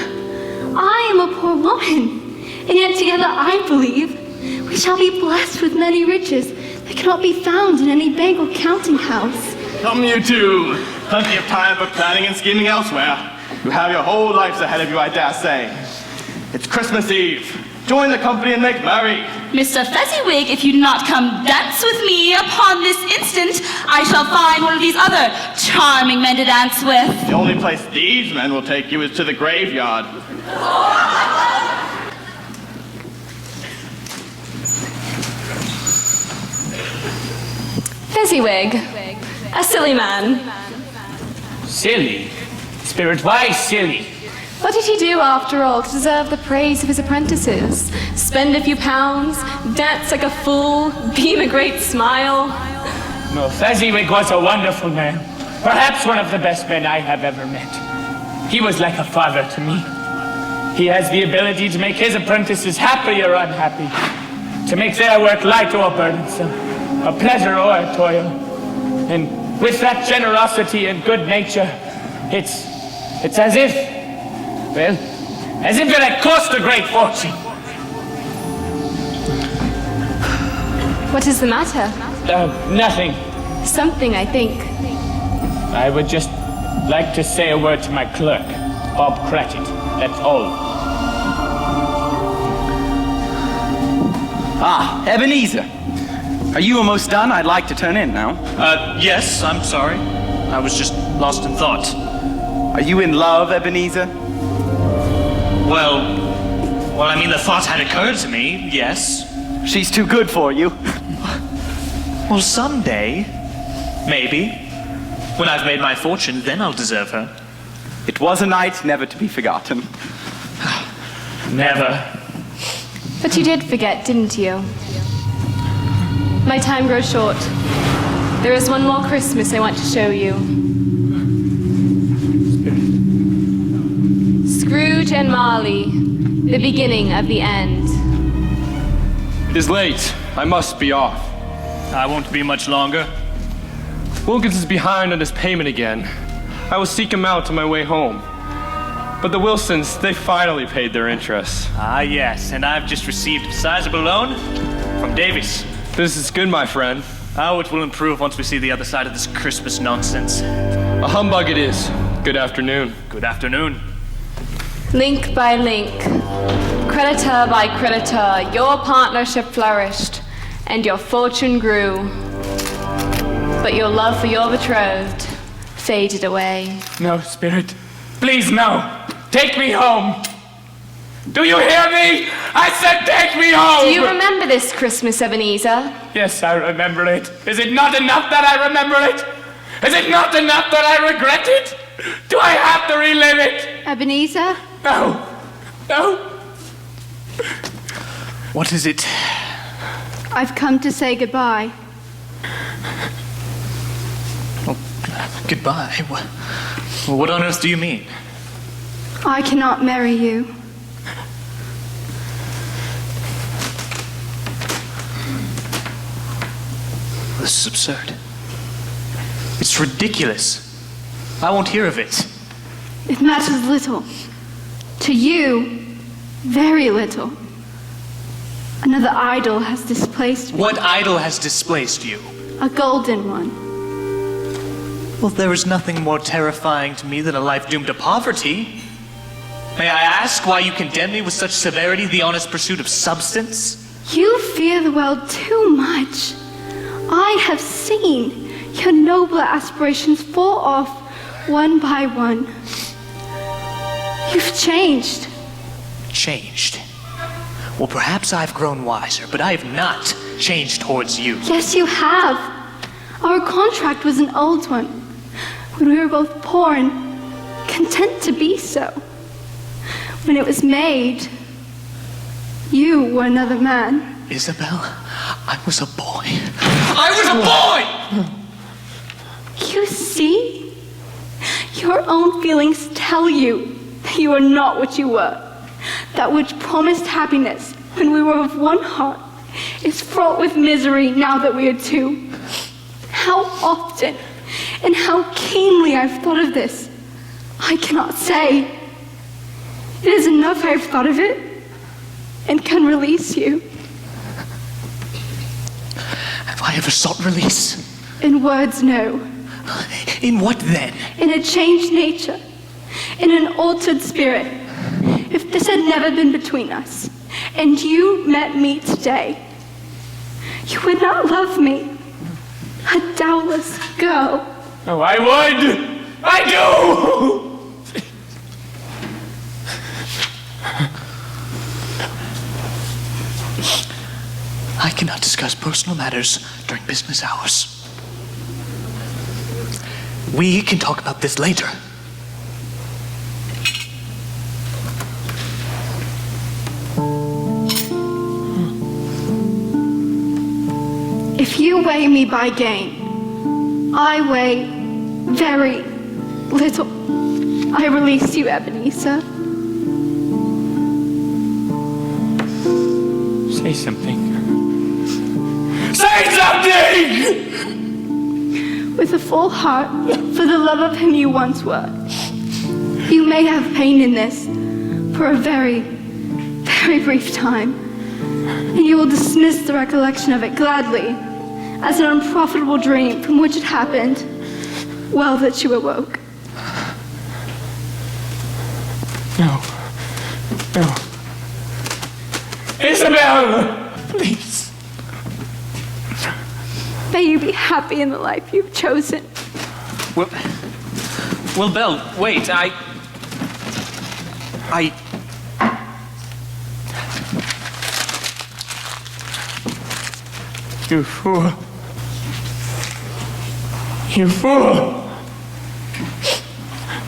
I am a poor woman. And yet together I believe we shall be blessed with many riches that cannot be found in any bank or counting house. Come you two. Plenty of time for planning and scheming elsewhere. You have your whole lives ahead of you, I dare say. It's Christmas Eve. Join the company and make merry. Mr. Fezziwig, if you do not come dance with me upon this instant, I shall find one of these other charming men to dance with. The only place these men will take you is to the graveyard. Fezziwig, a silly man. Silly? Spirit, why silly? What did he do, after all, to deserve the praise of his apprentices? Spend a few pounds, dance like a fool, beam a great smile? No, Fezziwig was a wonderful man. Perhaps one of the best men I have ever met. He was like a father to me. He has the ability to make his apprentices happy or unhappy, to make their work light or burdensome, a pleasure or a toil. And with that generosity and good nature, it's as if it had cost a great fortune. What is the matter? Nothing. Something, I think. I would just like to say a word to my clerk, Bob Cratchit. That's all. Ah, Ebenezer. Are you almost done? I'd like to turn in now. Yes, I'm sorry. I was just lost in thought. Are you in love, Ebenezer? Well, I mean, the thought had occurred to me, yes. She's too good for you. Well, someday, maybe. When I've made my fortune, then I'll deserve her. It was a night never to be forgotten. Never. But you did forget, didn't you? My time grows short. There is one more Christmas I want to show you. Scrooge and Marley, the beginning of the end. It is late. I must be off. I won't be much longer. Wilkins is behind on his payment again. I will seek him out on my way home. But the Wilsons, they finally paid their interest. Ah, yes, and I've just received a sizable loan from Davies. This is good, my friend. Oh, it will improve once we see the other side of this Christmas nonsense. A humbug it is. Good afternoon. Good afternoon. Link by link, creditor by creditor, your partnership flourished, and your fortune grew. But your love for your betrothed faded away. No, Spirit. Please, no. Take me home. Do you hear me? I said take me home! Do you remember this Christmas, Ebenezer? Yes, I remember it. Is it not enough that I remember it? Is it not enough that I regret it? Do I have to relive it? Ebenezer? No. No. What is it? I've come to say goodbye. Goodbye? What on earth do you mean? I cannot marry you. This is absurd. It's ridiculous. I won't hear of it. It matters little. To you, very little. Another idol has displaced me. What idol has displaced you? A golden one. Well, there is nothing more terrifying to me than a life doomed to poverty. May I ask why you condemn me with such severity the honest pursuit of substance? You fear the world too much. I have seen your nobler aspirations fall off one by one. You've changed. Changed? Well, perhaps I've grown wiser, but I have not changed towards you. Yes, you have. Our contract was an old one, when we were both poor and content to be so. When it was made, you were another man. Isabel, I was a boy. I was a boy! You see? Your own feelings tell you that you are not what you were. That which promised happiness when we were of one heart is fraught with misery now that we are two. How often and how keenly I've thought of this, I cannot say. It is enough I've thought of it and can release you. Have I ever sought release? In words, no. In what then? In a changed nature, in an altered spirit. If this had never been between us, and you met me today, you would not love me, a doubtless girl. Oh, I would! I do! I cannot discuss personal matters during business hours. We can talk about this later. If you weigh me by gain, I weigh very little. I release you, Ebenezer. Say something. Say something! With a full heart, for the love of him you once were. You may have pain in this for a very, very brief time, and you will dismiss the recollection of it gladly, as an unprofitable dream from which it happened. Well that you awoke. No. No. Isabel! Please. May you be happy in the life you've chosen. Well, Belle, wait, You fool. You fool!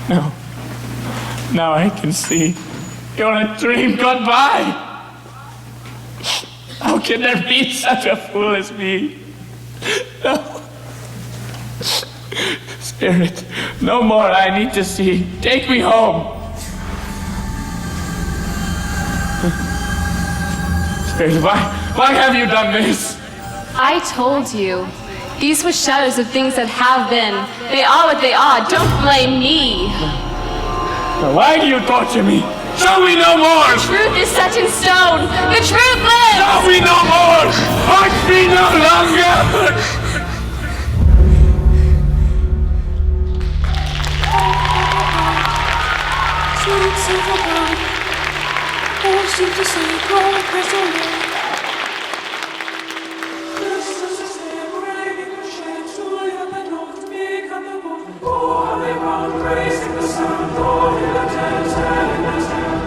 No. Now I can see. You're a dream gone by! How can there be such a fool as me? No. Spirit, no more I need to see. Take me home. Spirit, why have you done this? I told you. These were shadows of things that have been. They are what they are. Don't blame me. Why do you torture me? Show me no more! The truth is set in stone. The truth lives! Show me no more! Hurt me no longer! Sweet silver bell, all seem to say, go press away. Praising the sound, Lord, in the tents and in the tent.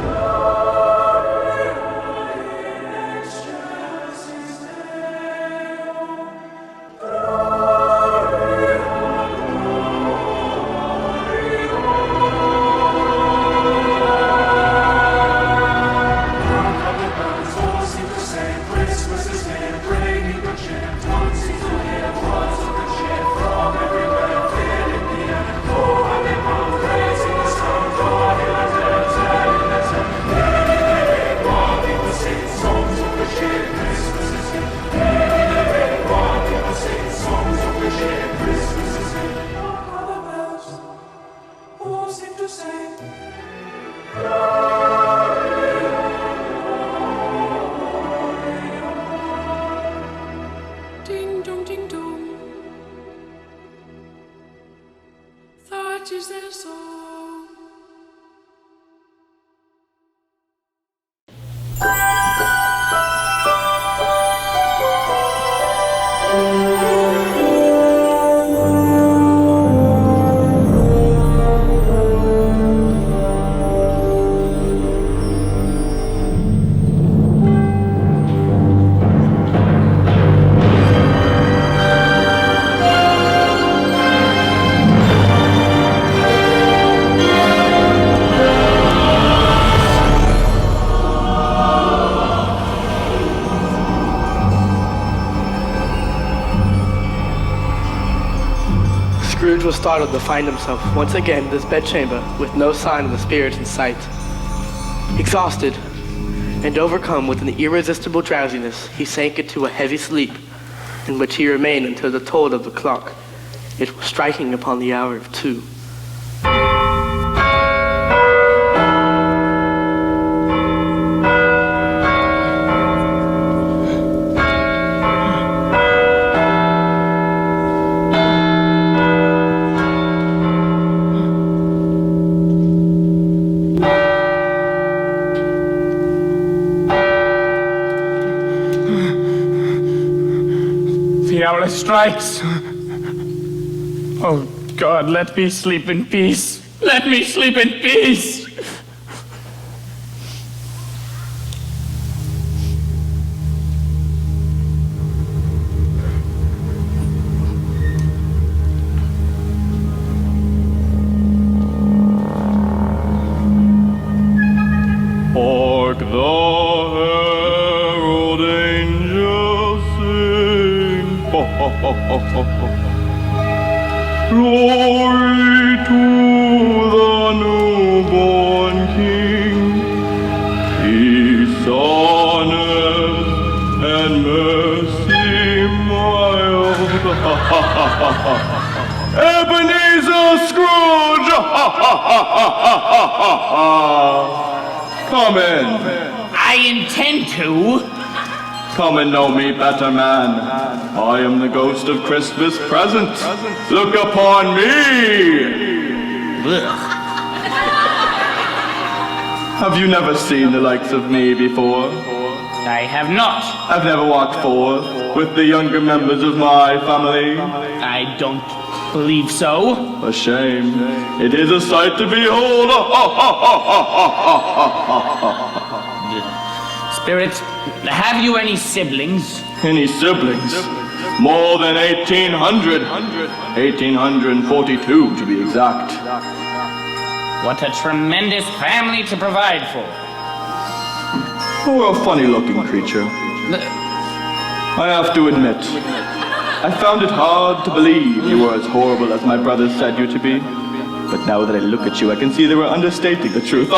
Scrooge was startled to find himself once again in his bedchamber with no sign of the spirit in sight. Exhausted and overcome with an irresistible drowsiness, he sank into a heavy sleep in which he remained until the toll of the clock. It was striking upon the hour of 2. The hour strikes. Oh God, let me sleep in peace. Let me sleep in peace. Hark the herald angels sing. Ho, ho, ho, ho, ho, ho. Glory to the newborn King. Peace on earth and mercy mild. Ebenezer Scrooge! Come in. I intend to. Come and know me better, man. I am the ghost of Christmas present. Look upon me! Have you never seen the likes of me before? I have not. I've never walked forth with the younger members of my family. I don't believe so. A shame. It is a sight to behold. Spirit, have you any siblings? Any siblings? More than 1,800. 1,842 to be exact. What a tremendous family to provide for. Oh, a funny-looking creature. I have to admit, I found it hard to believe you were as horrible as my brothers said you to be. But now that I look at you, I can see they were understating the truth.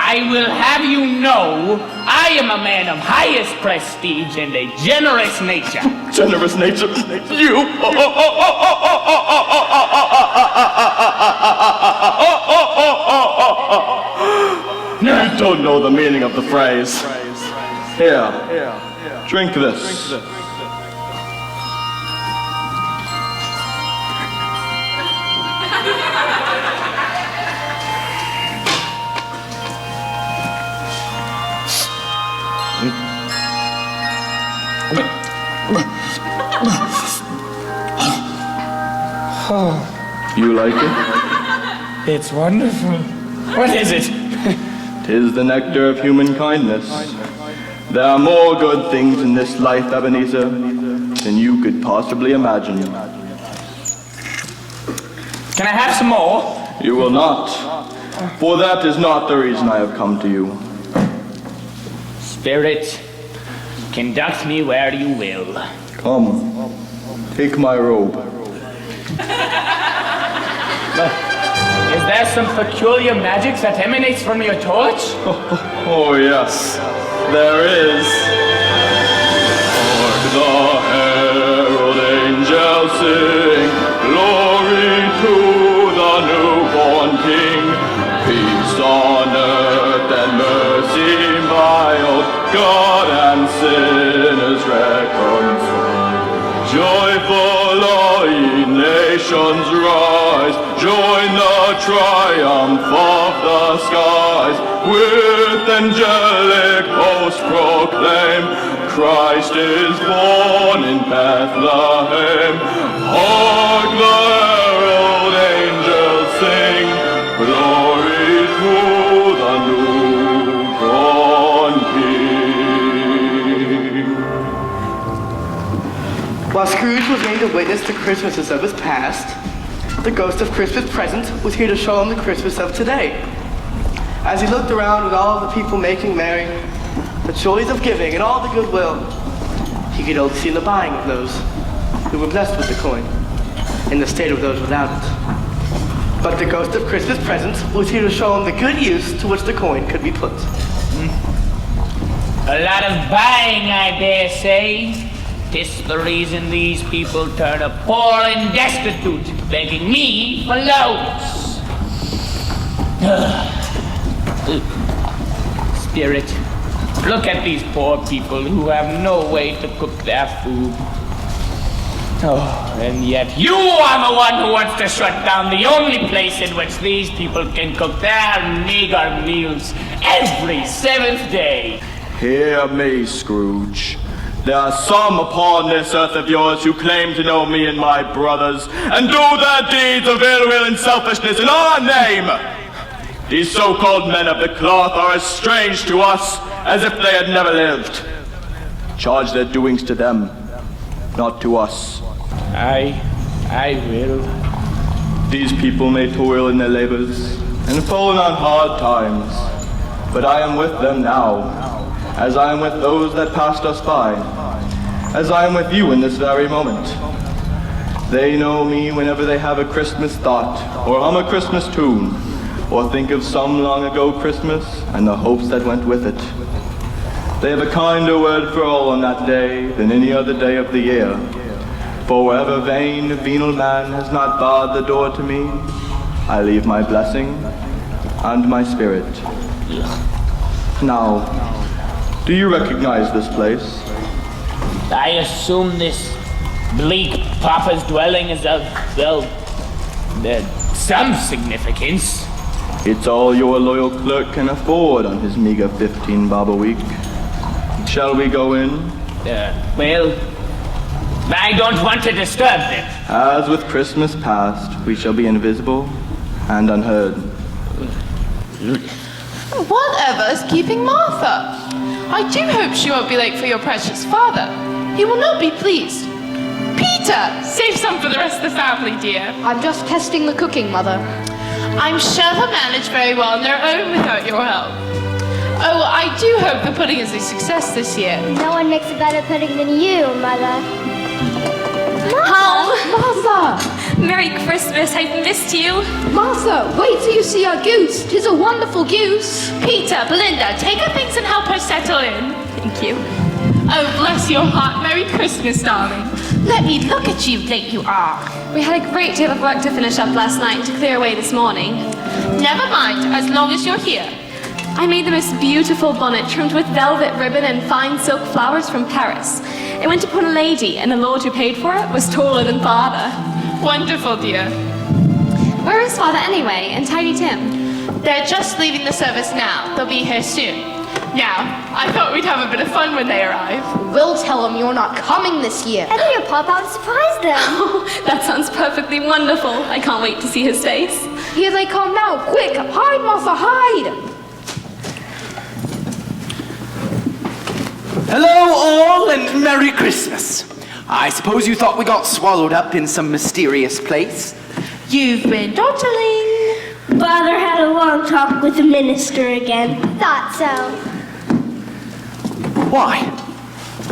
I will have you know, I am a man of highest prestige and a generous nature. Generous nature? You? You don't know the meaning of the phrase. Here, drink this. You like it? It's wonderful. What is it? 'Tis the nectar of human kindness. There are more good things in this life, Ebenezer, than you could possibly imagine. Can I have some more? You will not, for that is not the reason I have come to you. Spirit, conduct me where you will. Come, take my robe. Is there some peculiar magic that emanates from your torch? Oh yes, there is. Hark the herald angels sing, glory to the newborn King. Peace on earth and mercy mild, God and sinners reconciled. Joyful all ye nations rise, join the triumph of the skies. With angelic hosts proclaim, Christ is born in Bethlehem. Hark the herald angels sing, glory to the newborn King. While Scrooge was made a witness to Christmases of his past, the ghost of Christmas present was here to show him the Christmas of today. As he looked around with all the people making merry, the joys of giving and all the goodwill, he could only see the buying of those who were blessed with the coin, and the state of those without it. But the ghost of Christmas present was here to show him the good use to which the coin could be put. A lot of buying, I dare say. 'Tis the reason these people turn up poor and destitute, begging me for loans. Spirit, look at these poor people who have no way to cook their food. Oh, and yet you are the one who wants to shut down the only place in which these people can cook their meager meals every 7th day. Hear me, Scrooge. There are some upon this earth of yours who claim to know me and my brothers, and do their deeds of ill will and selfishness in our name. These so-called men of the cloth are as strange to us as if they had never lived. Charge their doings to them, not to us. I will. These people may toil in their labors and fall on hard times, but I am with them now, as I am with those that passed us by, as I am with you in this very moment. They know me whenever they have a Christmas thought, or hum a Christmas tune, or think of some long ago Christmas and the hopes that went with it. They have a kinder word for all on that day than any other day of the year. For wherever vain, venal man has not barred the door to me, I leave my blessing and my spirit. Now, do you recognize this place? I assume this bleak papa's dwelling is of, well, some significance. It's all your loyal clerk can afford on his meager 15 bob a week. Shall we go in? Well, I don't want to disturb them. As with Christmas past, we shall be invisible and unheard. Whatever's keeping Martha? I do hope she won't be late for your precious father. He will not be pleased. Peter, save some for the rest of the family, dear. I'm just testing the cooking, Mother. I'm sure they'll manage very well on their own without your help. Oh, I do hope the pudding is a success this year. No one makes a better pudding than you, Mother. Home! Martha! Merry Christmas, I've missed you. Martha, wait till you see our goose. 'Tis a wonderful goose. Peter, Belinda, take her things and help her settle in. Thank you. Oh, bless your heart. Merry Christmas, darling. Let me look at you, late you are. We had a great deal of work to finish up last night and to clear away this morning. Never mind, as long as you're here. I made the most beautiful bonnet trimmed with velvet ribbon and fine silk flowers from Paris. It went upon a lady, and the lord who paid for it was taller than Father. Wonderful, dear. Where is Father anyway, and Tiny Tim? They're just leaving the service now. They'll be here soon. Now, I thought we'd have a bit of fun when they arrive. We'll tell them you're not coming this year. And we'll pop out and surprise them. Oh, that sounds perfectly wonderful. I can't wait to see his face. Here they come now. Quick, hide, Martha, hide. Hello, all, and Merry Christmas. I suppose you thought we got swallowed up in some mysterious place. You've been dawdling. Father had a long talk with the minister again. Thought so. Why?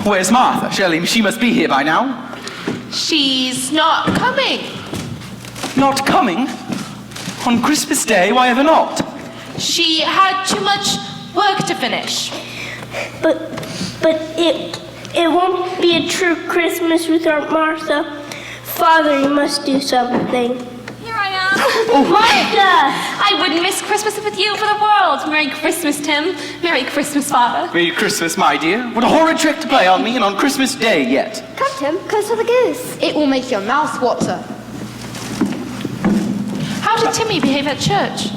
Where's Martha? Surely she must be here by now. She's not coming. Not coming? On Christmas Day? Why ever not? She had too much work to finish. But it won't be a true Christmas without Martha. Father, you must do something. Here I am. Oh, Martha! I wouldn't miss Christmas with you for the world. Merry Christmas, Tim. Merry Christmas, Father. Merry Christmas, my dear. What a horrid trick to play on me, and on Christmas Day yet. Come, Tim, close to the goose. It will make your mouth water. How did Timmy behave at church?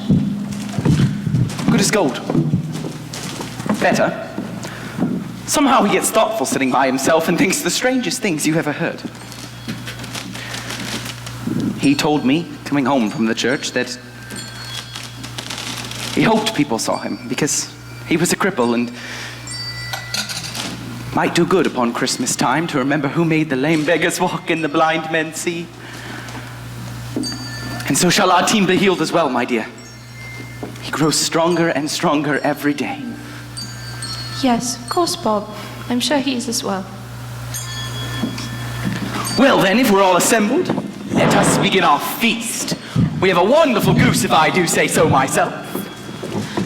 Good as gold. Better. Somehow he gets thoughtful sitting by himself and thinks the strangest things you ever heard. He told me, coming home from the church, that he hoped people saw him because he was a cripple and might do good upon Christmas time to remember who made the lame beggars walk and the blind men see. And so shall our team be healed as well, my dear. He grows stronger and stronger every day. Yes, of course, Bob. I'm sure he is as well. Well then, if we're all assembled, let us begin our feast. We have a wonderful goose, if I do say so myself.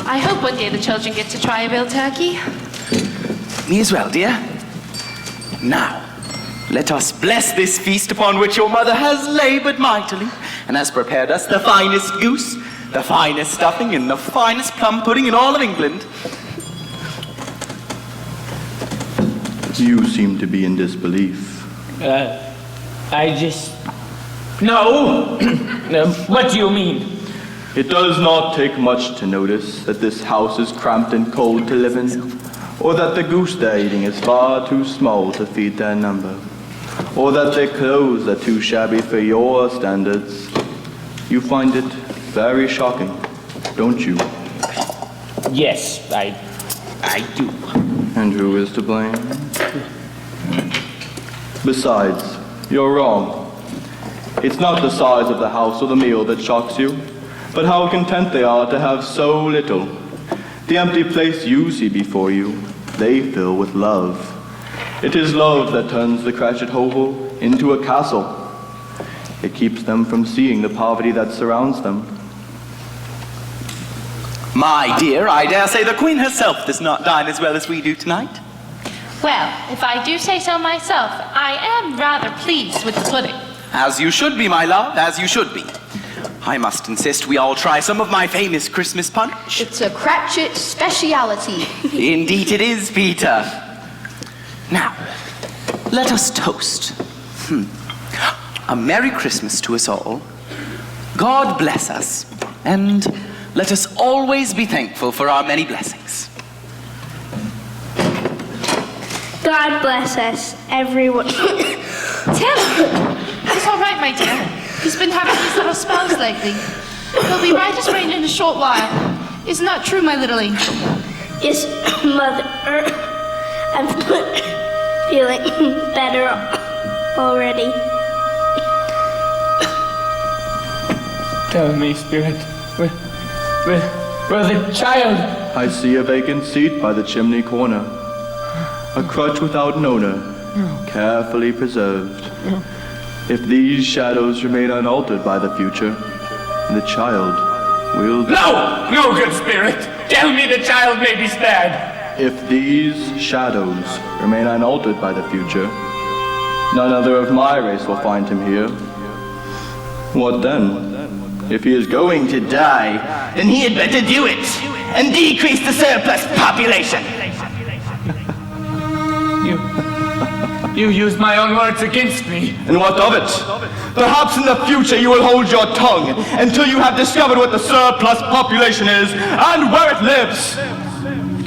I hope one day the children get to try a real turkey. Me as well, dear. Now, let us bless this feast upon which your mother has labored mightily and has prepared us the finest goose, the finest stuffing, and the finest plum pudding in all of England. You seem to be in disbelief. No! What do you mean? It does not take much to notice that this house is cramped and cold to live in, or that the goose they're eating is far too small to feed their number, or that their clothes are too shabby for your standards. You find it very shocking, don't you? Yes, I do. And who is to blame? Besides, you're wrong. It's not the size of the house or the meal that shocks you, but how content they are to have so little. The empty place you see before you, they fill with love. It is love that turns the Cratchit hovel into a castle. It keeps them from seeing the poverty that surrounds them. My dear, I dare say the Queen herself does not dine as well as we do tonight. Well, if I do say so myself, I am rather pleased with the pudding. As you should be, my love, as you should be. I must insist we all try some of my famous Christmas punch. It's a Cratchit speciality. Indeed it is, Peter. Now, let us toast. A Merry Christmas to us all. God bless us, and let us always be thankful for our many blessings. God bless us, everyone. Tim! It's all right, my dear. He's been having these little spells lately. He'll be right as rain in a short while. Isn't that true, my little angel? Yes, Mother. I'm feeling better already. Tell me, Spirit, where the child? I see a vacant seat by the chimney corner. A crutch without an owner, carefully preserved. If these shadows remain unaltered by the future, the child will... No, good Spirit! Tell me the child may be spared! If these shadows remain unaltered by the future, none other of my race will find him here. What then? If he is going to die, then he had better do it and decrease the surplus population. You used my own words against me. And what of it? Perhaps in the future you will hold your tongue until you have discovered what the surplus population is and where it lives.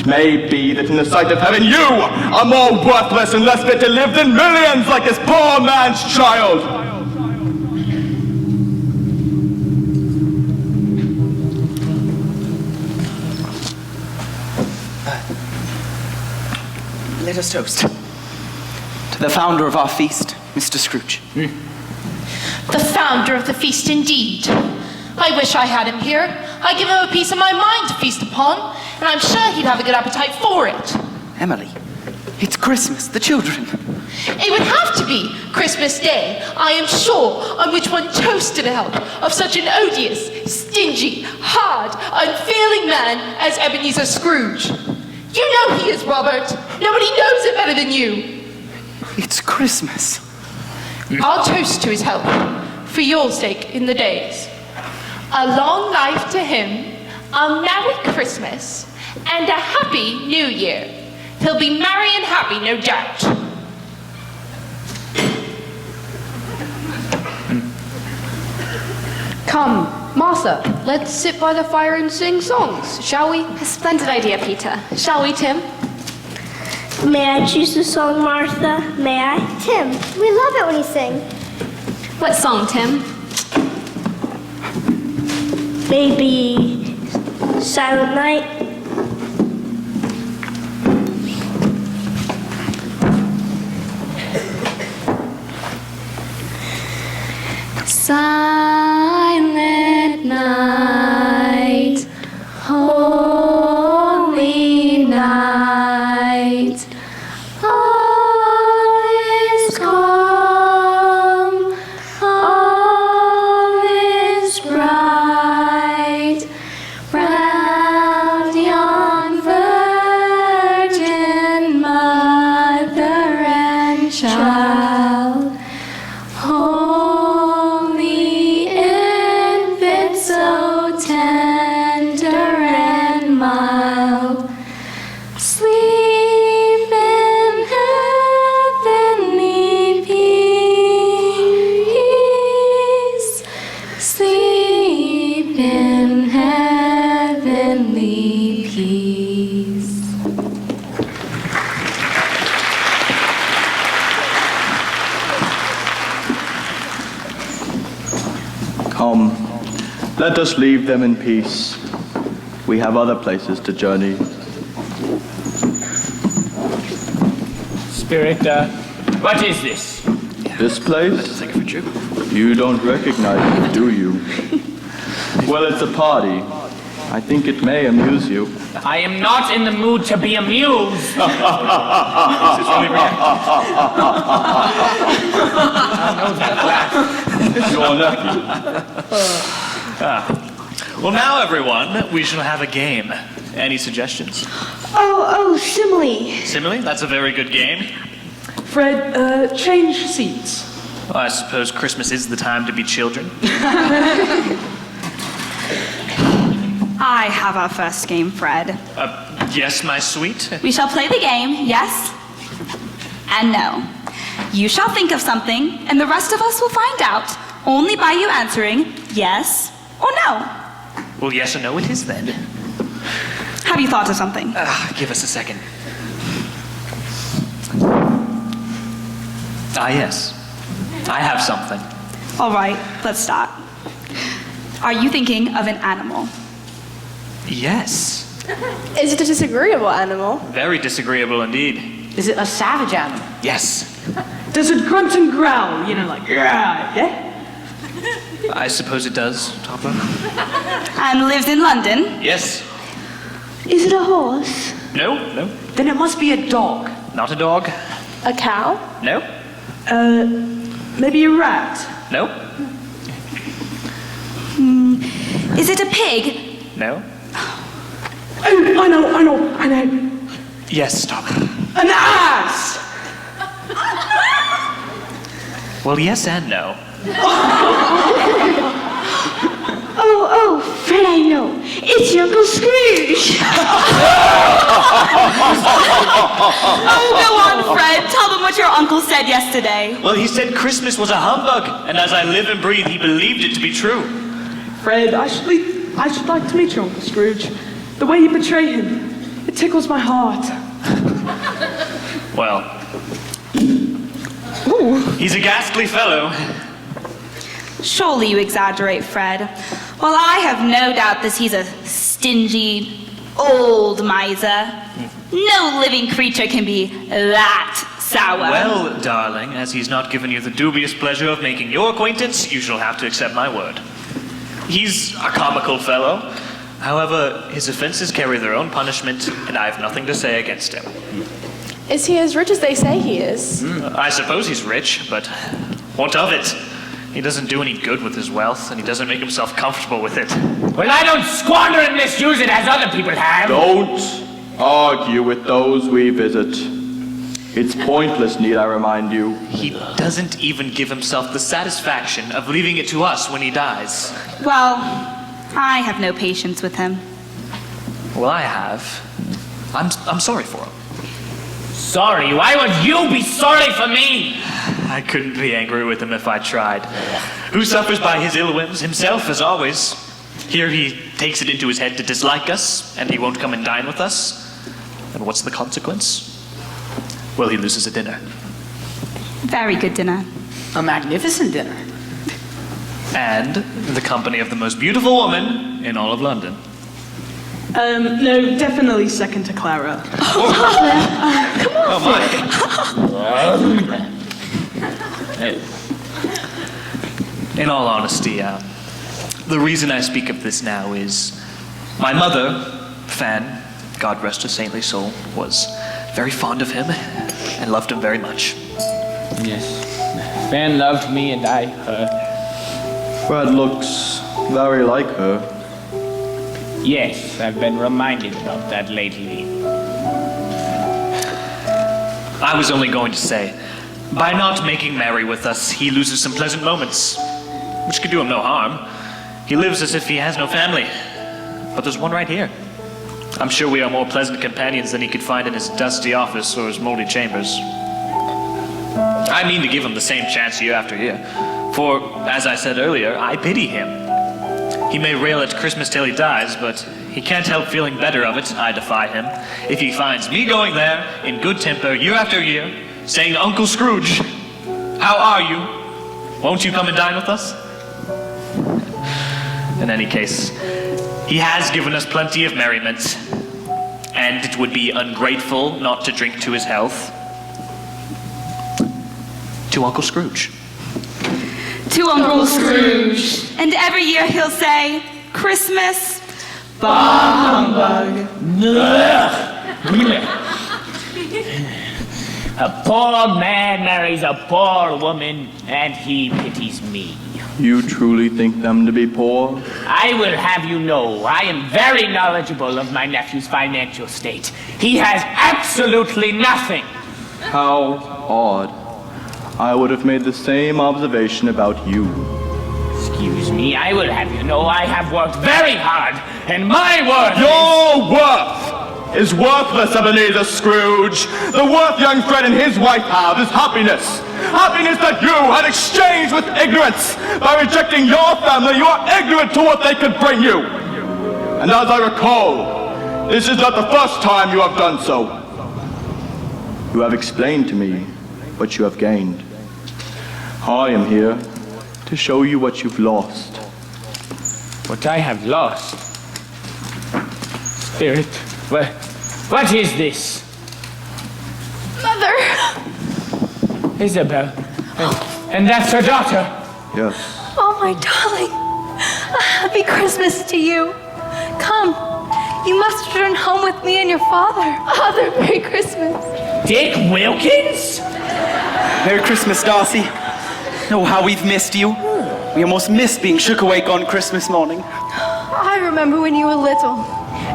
It may be that in the sight of heaven you are more worthless and less fit to live than millions like this poor man's child. Let us toast. To the founder of our feast, Mr. Scrooge. The founder of the feast, indeed. I wish I had him here. I'd give him a piece of my mind to feast upon, and I'm sure he'd have a good appetite for it. Emily, it's Christmas, the children. It would have to be Christmas Day, I am sure, on which one toasts to the help of such an odious, stingy, hard, unfeeling man as Ebenezer Scrooge. You know he is, Robert. Nobody knows it better than you. It's Christmas. I'll toast to his help, for your sake in the days. A long life to him, a Merry Christmas, and a Happy New Year. He'll be merry and happy, no doubt. Come, Martha, let's sit by the fire and sing songs, shall we? A splendid idea, Peter. Shall we, Tim? May I choose the song, Martha? May I? Tim, we love it when you sing. What song, Tim? Maybe Silent Night? Silent night, holy night, all is calm, all is bright, round yon virgin mother and child. Holy infant, so tender and mild, sleep in heavenly peace, sleep in heavenly peace. Come, let us leave them in peace. We have other places to journey. Spirit, what is this? This place? You don't recognize it, do you? Well, it's a party. I think it may amuse you. I am not in the mood to be amused. Your nephew. Well, now, everyone, we shall have a game. Any suggestions? Oh, simile. Simile? That's a very good game. Fred, change seats. Well, I suppose Christmas is the time to be children. I have our first game, Fred. Yes, my sweet. We shall play the game, yes and no. You shall think of something, and the rest of us will find out only by you answering yes or no. Well, yes or no it is then. Have you thought of something? Give us a second. Yes. I have something. All right, let's start. Are you thinking of an animal? Yes. Is it a disagreeable animal? Very disagreeable indeed. Is it a savage animal? Yes. Does it grunt and growl? You know, like, yeah? I suppose it does, Topper. And lives in London? Yes. Is it a horse? No. Then it must be a dog. Not a dog. A cow? No. Maybe a rat. No. Is it a pig? No. Oh, I know. Yes, Topper. An ass! Well, yes and no. Oh, Fred, I know. It's your Uncle Scrooge. Oh, go on, Fred. Tell them what your uncle said yesterday. Well, he said Christmas was a humbug, and as I live and breathe, he believed it to be true. Fred, I should like to meet your Uncle Scrooge. The way you portray him, it tickles my heart. Well, he's a ghastly fellow. Surely you exaggerate, Fred. Well, I have no doubt that he's a stingy, old miser. No living creature can be that sour. Well, darling, as he's not given you the dubious pleasure of making your acquaintance, you shall have to accept my word. He's a comical fellow. However, his offenses carry their own punishment, and I have nothing to say against him. Is he as rich as they say he is? I suppose he's rich, but what of it? He doesn't do any good with his wealth, and he doesn't make himself comfortable with it. Well, I don't squander and misuse it as other people have. Don't argue with those we visit. It's pointless, need I remind you. He doesn't even give himself the satisfaction of leaving it to us when he dies. Well, I have no patience with him. Well, I have. I'm sorry for him. Sorry? Why would you be sorry for me? I couldn't be angry with him if I tried. Who suffers by his ill whims? Himself, as always. Here he takes it into his head to dislike us, and he won't come and dine with us. And what's the consequence? Well, he loses a dinner. Very good dinner. A magnificent dinner. And the company of the most beautiful woman in all of London. No, definitely second to Clara. Oh my. In all honesty, the reason I speak of this now is my mother, Fan, God rest her saintly soul, was very fond of him and loved him very much. Yes. Fan loved me and I her. Fred looks very like her. Yes, I've been reminded about that lately. I was only going to say, by not making merry with us, he loses some pleasant moments, which could do him no harm. He lives as if he has no family. But there's one right here. I'm sure we are more pleasant companions than he could find in his dusty office or his moldy chambers. I mean to give him the same chance year after year. For, as I said earlier, I pity him. He may rail at Christmas till he dies, but he can't help feeling better of it, I defy him, if he finds me going there, in good temper, year after year, saying, Uncle Scrooge, how are you? Won't you come and dine with us? In any case, he has given us plenty of merriment, and it would be ungrateful not to drink to his health. To Uncle Scrooge. To Uncle Scrooge. And every year he'll say, Christmas, bah humbug. A poor man marries a poor woman, and he pities me. You truly think them to be poor? I will have you know, I am very knowledgeable of my nephew's financial state. He has absolutely nothing. How odd. I would have made the same observation about you. Excuse me, I will have you know I have worked very hard, and my worth Your worth is worthless, Ebenezer Scrooge. The worth young Fred and his wife have is happiness. Happiness that you had exchanged with ignorance. By rejecting your family, you are ignorant to what they could bring you. And as I recall, this is not the first time you have done so. You have explained to me what you have gained. I am here to show you what you've lost. What I have lost? Spirit, what is this? Mother! Isabel. And that's her daughter. Yes. Oh, my darling. A happy Christmas to you. Come. You must return home with me and your father. Father, Merry Christmas. Dick Wilkins? Merry Christmas, Darcy. Oh, how we've missed you. We almost missed being shook awake on Christmas morning. I remember when you were little,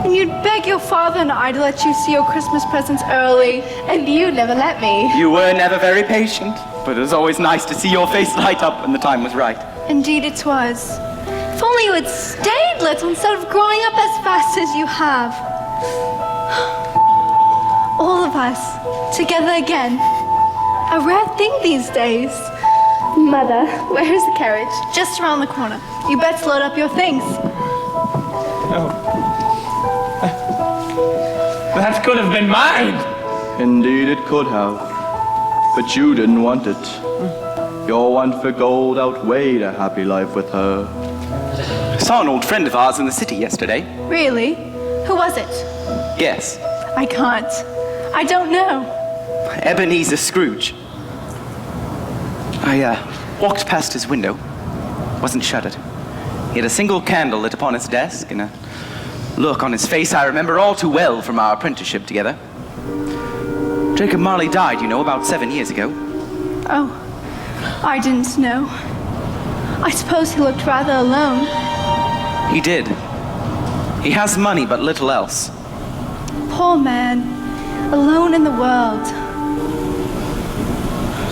and you'd beg your father and I to let you see your Christmas presents early, and you never let me. You were never very patient, but it was always nice to see your face light up when the time was right. Indeed it was. If only you had stayed little instead of growing up as fast as you have. All of us, together again. A rare thing these days. Mother, where's the carriage? Just around the corner. You best load up your things. That could have been mine. Indeed it could have. But you didn't want it. Your want for gold outweighed a happy life with her. I saw an old friend of ours in the city yesterday. Really? Who was it? Yes, I can't. I don't know. Ebenezer Scrooge. I walked past his window. Wasn't shuttered. He had a single candle lit upon his desk and a look on his face I remember all too well from our apprenticeship together. Jacob Marley died, you know, about 7 years ago. Oh, I didn't know. I suppose he looked rather alone. He did. He has money, but little else. Poor man, alone in the world.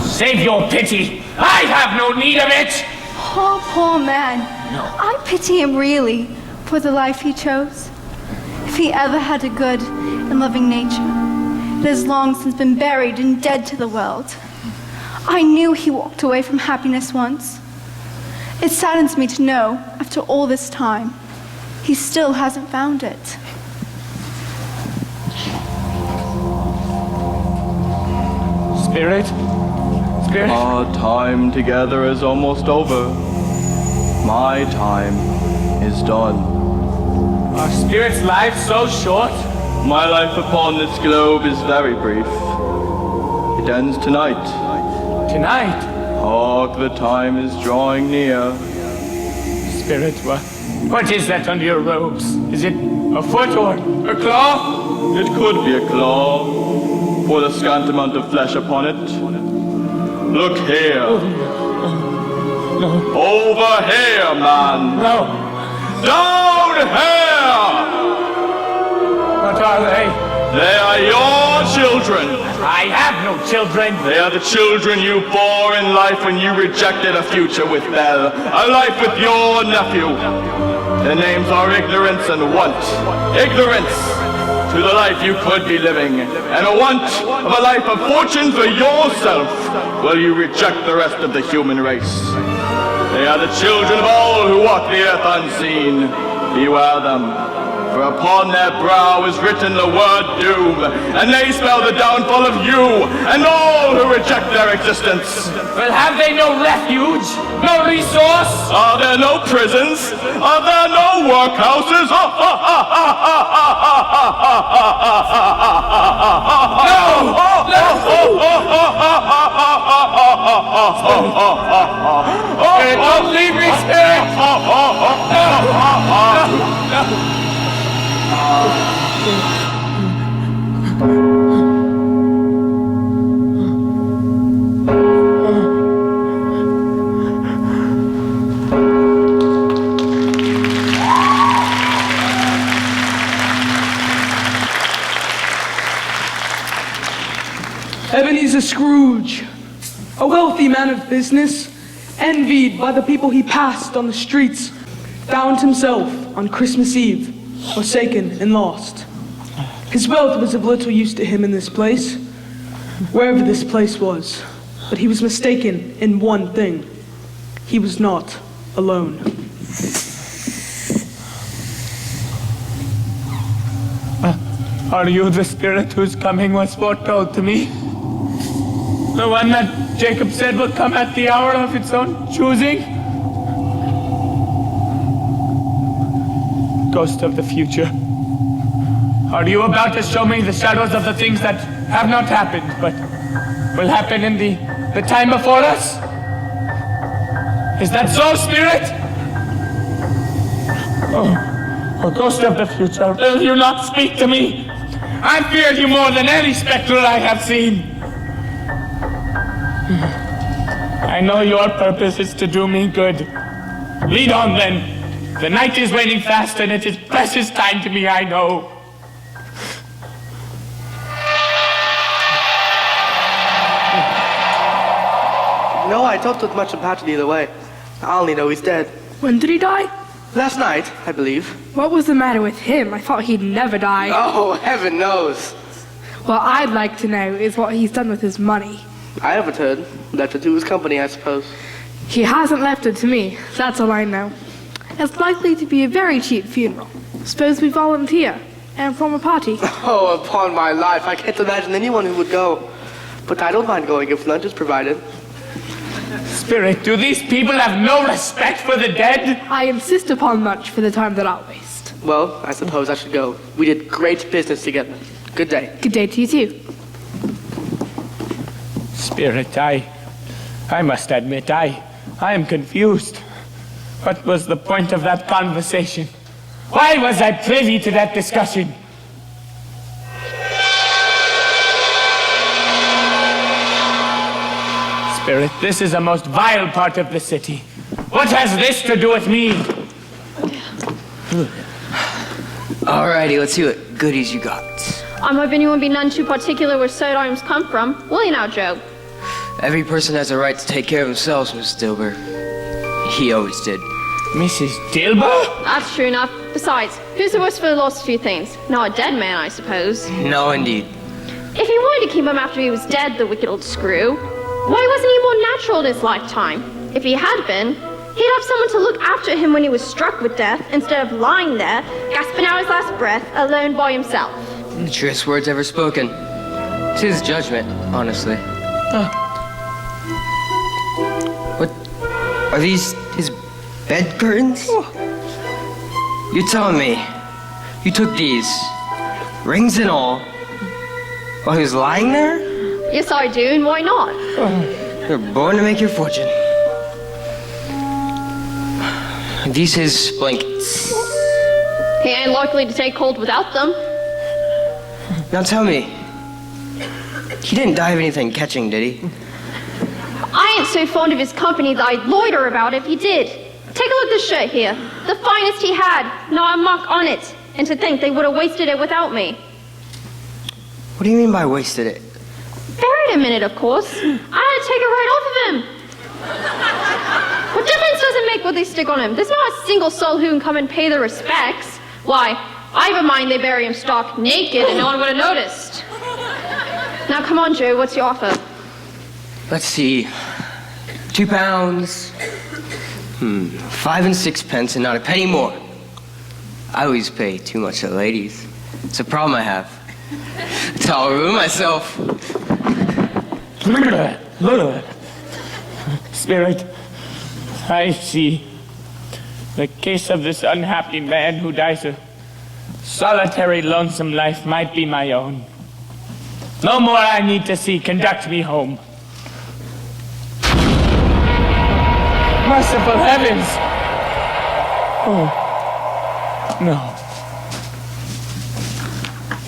Save your pity. I have no need of it. Poor man. No. I pity him really for the life he chose. If he ever had a good and loving nature, it has long since been buried and dead to the world. I knew he walked away from happiness once. It saddens me to know, after all this time, he still hasn't found it. Spirit? Spirit? Our time together is almost over. My time is done. Our spirit's life so short? My life upon this globe is very brief. It ends tonight. Tonight? Hark, the time is drawing near. Spirit, what is that under your robes? Is it a foot or a claw? It could be a claw, for the scant amount of flesh upon it. Look here. No. Over here, man. No. Down here! What are they? They are your children. I have no children. They are the children you bore in life when you rejected a future with Belle, a life with your nephew. Their names are ignorance and want. Ignorance to the life you could be living, and a want of a life of fortune for yourself, while you reject the rest of the human race. They are the children of all who walk the earth unseen. Beware them. For upon their brow is written the word doom, and they spell the downfall of you and all who reject their existence. Well, have they no refuge? No resource? Are there no prisons? Are there no workhouses? Spirit, don't leave me, Spirit! No. Ebenezer Scrooge, a wealthy man of business envied by the people he passed on the streets, found himself on Christmas Eve, forsaken and lost. His wealth was of little use to him in this place, wherever this place was, but he was mistaken in one thing. He was not alone. Are you the spirit whose coming was foretold to me? The one that Jacob said would come at the hour of its own choosing? Ghost of the future. Are you about to show me the shadows of the things that have not happened, but will happen in the time before us? Is that so, Spirit? Oh, ghost of the future, will you not speak to me? I fear you more than any spectre I have seen. I know your purpose is to do me good. Lead on then. The night is waning fast and it is precious time to me, I know. No, I don't know much about it either way. I only know he's dead. When did he die? Last night, I believe. What was the matter with him? I thought he'd never die. Oh, heaven knows. What I'd like to know is what he's done with his money. I haven't heard. Left it to his company, I suppose. He hasn't left it to me. That's all I know. It's likely to be a very cheap funeral. Suppose we volunteer and form a party. Oh, upon my life, I can't imagine anyone who would go. But I don't mind going if lunch is provided. Spirit, do these people have no respect for the dead? I insist upon lunch for the time that I'll waste. Well, I suppose I should go. We did great business together. Good day. Good day to you too. Spirit, I must admit, I am confused. What was the point of that conversation? Why was I privy to that discussion? Spirit, this is the most vile part of the city. What has this to do with me? Alrighty, let's see what goodies you got. I'm hoping you won't be none too particular where soda items come from. Will you now, Joe? Every person has a right to take care of themselves, Miss Dilber. He always did. Mrs. Dilber? That's true enough. Besides, who's the worst for the lost few things? Not a dead man, I suppose. No, indeed. If he wanted to keep him after he was dead, the wicked old screw, why wasn't he more natural in his lifetime? If he had been, he'd have someone to look after him when he was struck with death, instead of lying there, gasping out his last breath, alone by himself. The truest words ever spoken. It's his judgment, honestly. What? Are these his bed curtains? You're telling me you took these, rings and all, while he was lying there? Yes, I do, and why not? You're born to make your fortune. Are these his blankets? He ain't likely to take cold without them. Now tell me, he didn't die of anything catching, did he? I ain't so fond of his company that I'd loiter about if he did. Take a look at this shirt here. The finest he had, not a mark on it. And to think they would have wasted it without me. What do you mean by wasted it? Buried him in it, of course. I had to take it right off of him. What difference does it make what they stick on him? There's not a single soul who can come and pay their respects. Why, I've a mind they bury him stark naked and no one would have noticed. Now come on, Joe, what's your offer? Let's see. 2 pounds. 5 and 6 pence and not a penny more. I always pay too much to ladies. It's a problem I have. That's how I ruin myself. Spirit, I see. The case of this unhappy man who dies a solitary, lonesome life might be my own. No more I need to see. Conduct me home. Merciful heavens! Oh, no.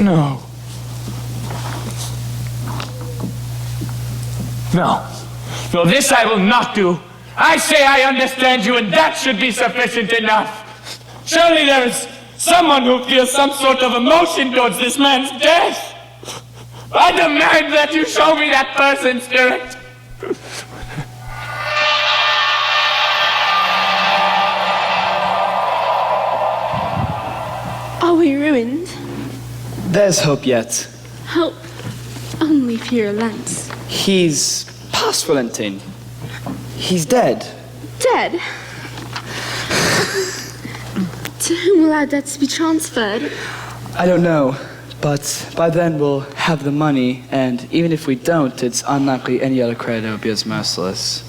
No. No. No, this I will not do. I say I understand you, and that should be sufficient enough. Surely there is someone who feels some sort of emotion towards this man's death. I demand that you show me that person, Spirit. ruined? There's hope yet. Hope only for your Lent. He's past relenting. He's dead. Dead? To whom will our debts be transferred? I don't know, but by then we'll have the money, and even if we don't, it's unlikely any other creditor will be as merciless.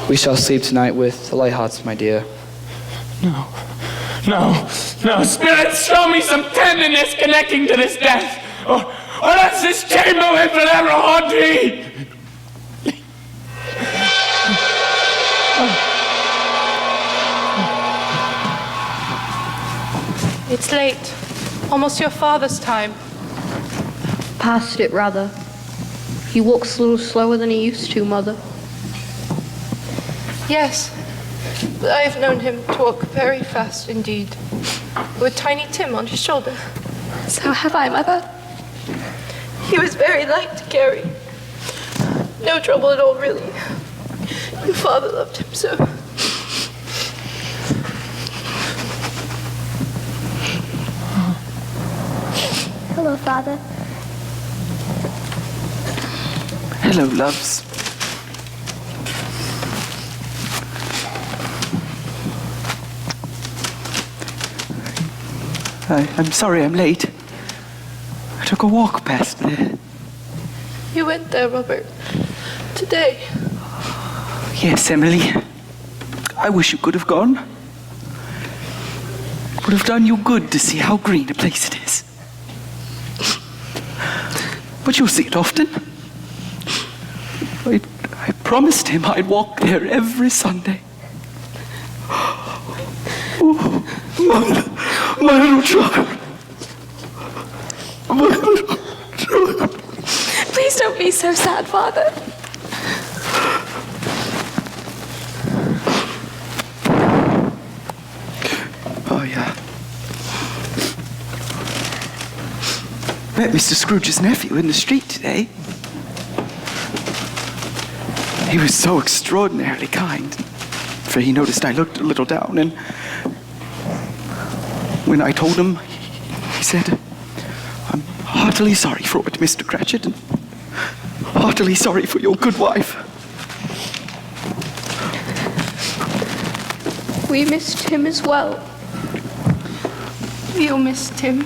We shall sleep tonight with light hearts, my dear. No. No. Spirits, show me some tenderness connecting to this death, or else this chamber will forever haunt me. It's late. Almost your father's time. Past it, rather. He walks a little slower than he used to, Mother. Yes, but I have known him to walk very fast indeed, with Tiny Tim on his shoulder. So have I, Mother. He was very light to carry. No trouble at all, really. Your father loved him so. Hello, Father. Hello, loves. I'm sorry I'm late. I took a walk past there. You went there, Robert. Today. Yes, Emily. I wish you could have gone. It would have done you good to see how green a place it is. But you'll see it often. I promised him I'd walk there every Sunday. Oh, my little child. My little child. Please don't be so sad, Father. Oh, yeah. Met Mr. Scrooge's nephew in the street today. He was so extraordinarily kind, for he noticed I looked a little down, and when I told him, he said, "I'm heartily sorry for what Mr. Cratchit, and heartily sorry for your good wife." We missed him as well. We all missed him,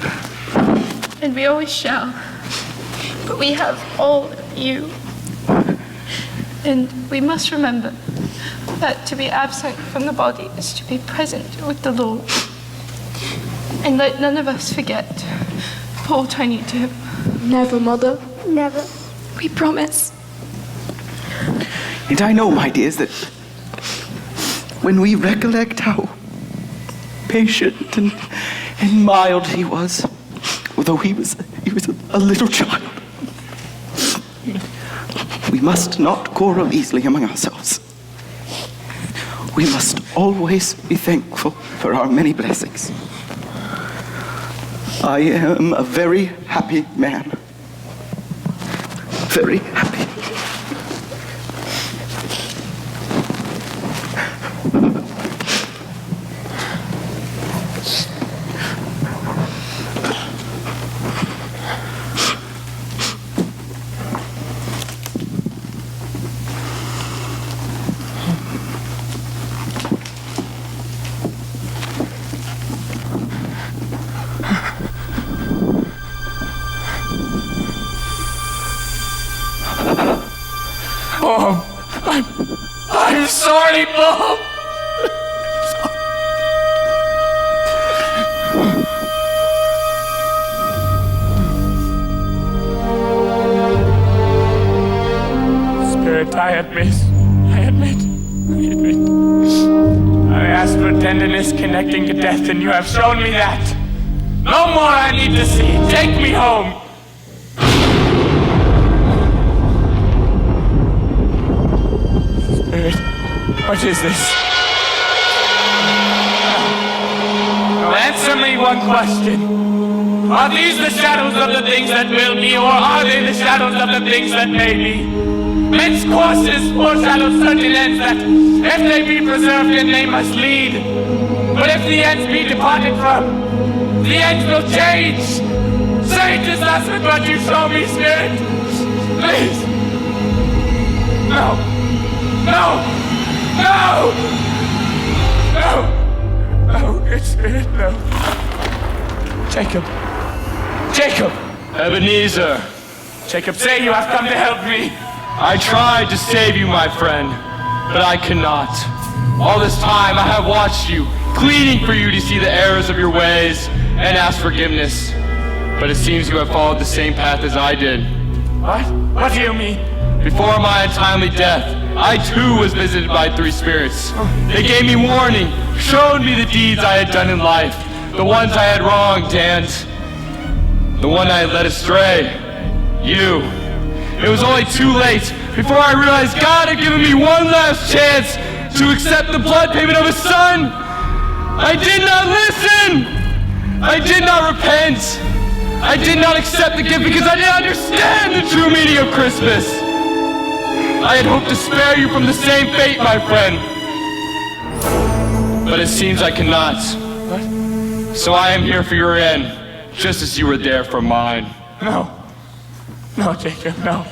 and we always shall. But we have all you. And we must remember that to be absent from the body is to be present with the Lord. And let none of us forget poor Tiny Tim. Never, Mother. Never. We promise. And I know, my dears, that when we recollect how patient and mild he was, although he was a little child, we must not quarrel easily among ourselves. We must always be thankful for our many blessings. I am a very happy man. Very happy. I'm sorry, Mom. Spirit, I admit. I asked for tenderness connecting to death, and you have shown me that. No more I need to see. Take me home. Spirit, what is this? Now answer me one question. Are these the shadows of the things that will be, or are they the shadows of the things that may be? Men's courses foreshadow certain ends that, if they be preserved, then they must lead. But if the ends be departed from, The end will change. Change is that's what you show me, Spirit. Please. No. No. No. No. No, good Spirit, no. Jacob. Jacob. Ebenezer. Jacob, say you have come to help me. I tried to save you, my friend, but I cannot. All this time I have watched you, pleading for you to see the errors of your ways and ask forgiveness. But it seems you have followed the same path as I did. What? What do you mean? Before my untimely death, I too was visited by 3 spirits. They gave me warning, showed me the deeds I had done in life, the ones I had wronged, and the one I had led astray. You. It was only too late before I realized God had given me one last chance to accept the blood payment of His Son. I did not listen. I did not repent. I did not accept the gift because I didn't understand the true meaning of Christmas. I had hoped to spare you from the same fate, my friend. But it seems I cannot. What? So I am here for your end, just as you were there for mine. No. No, Jacob, no.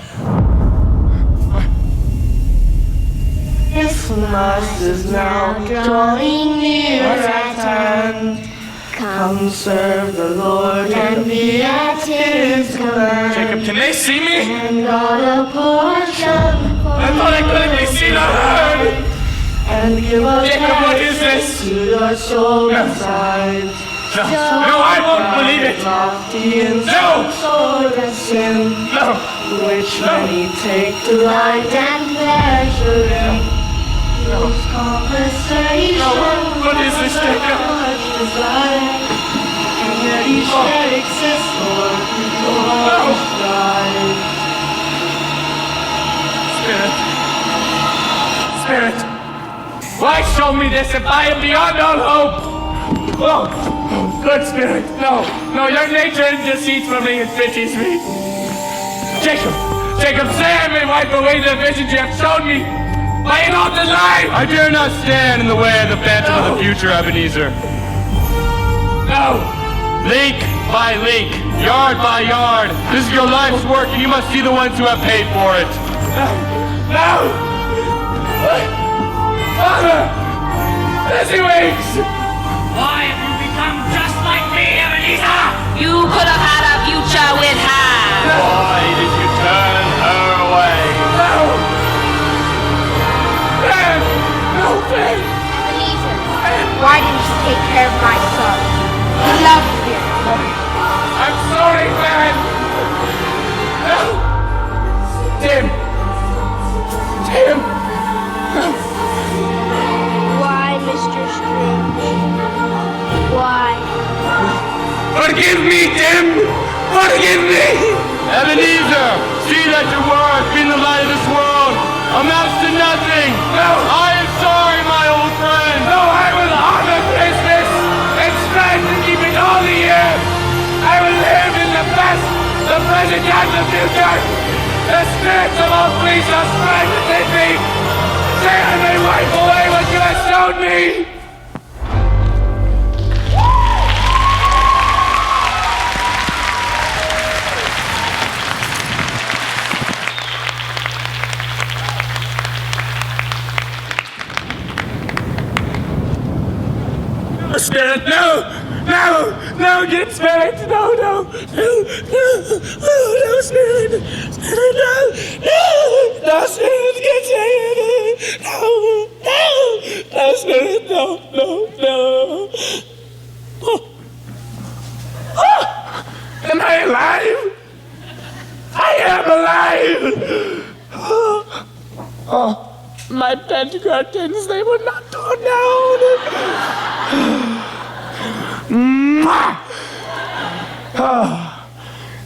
Christmas is now drawing near at hand. Come serve the Lord and be at His command. Jacob, can they see me? And God a portion for I thought I couldn't be seen or heard. And give a Jacob, what is this? to your soul inside. No, I won't believe it. No! Sword and sin, which many take delight and pleasure in. Those conversation, what is this, Jacob? Much desire, and yet each takes his sword before his bride. Spirit, why show me this if I am beyond all hope? Oh, good Spirit, no, your nature is deceit for me, it pities me. Jacob, say I may wipe away the visions you have shown me. By an oath of life! I dare not stand in the way of the phantom of the future, Ebenezer. No! Link by link, yard by yard, this is your life's work and you must see the ones who have paid for it. No! Father! Lizzie Weeks! Why have you become just like me, Ebenezer? You could have had a future with her. Why did you turn her away? No! No, Faith! Ebenezer, why didn't you take care of my son? He loved you. I'm sorry, man! No! Tim! Why, Mr. Scrooge? Why? Forgive me, Tim! Forgive me! Ebenezer, see that your work, being the light of this world, amounts to nothing! No! I am sorry, my old friend! No, I will honor Christmas and strive to keep it all the year! I will live in the past, the present, and the future! The spirits of all three shall strive within me! Say I may wipe away what you have shown me! Spirit, no, get Spirit, no, Spirit, no, Spirit, get Spirit, no, Spirit, no. Oh, am I alive? I am alive. Oh, my bed curtains, they were not torn down.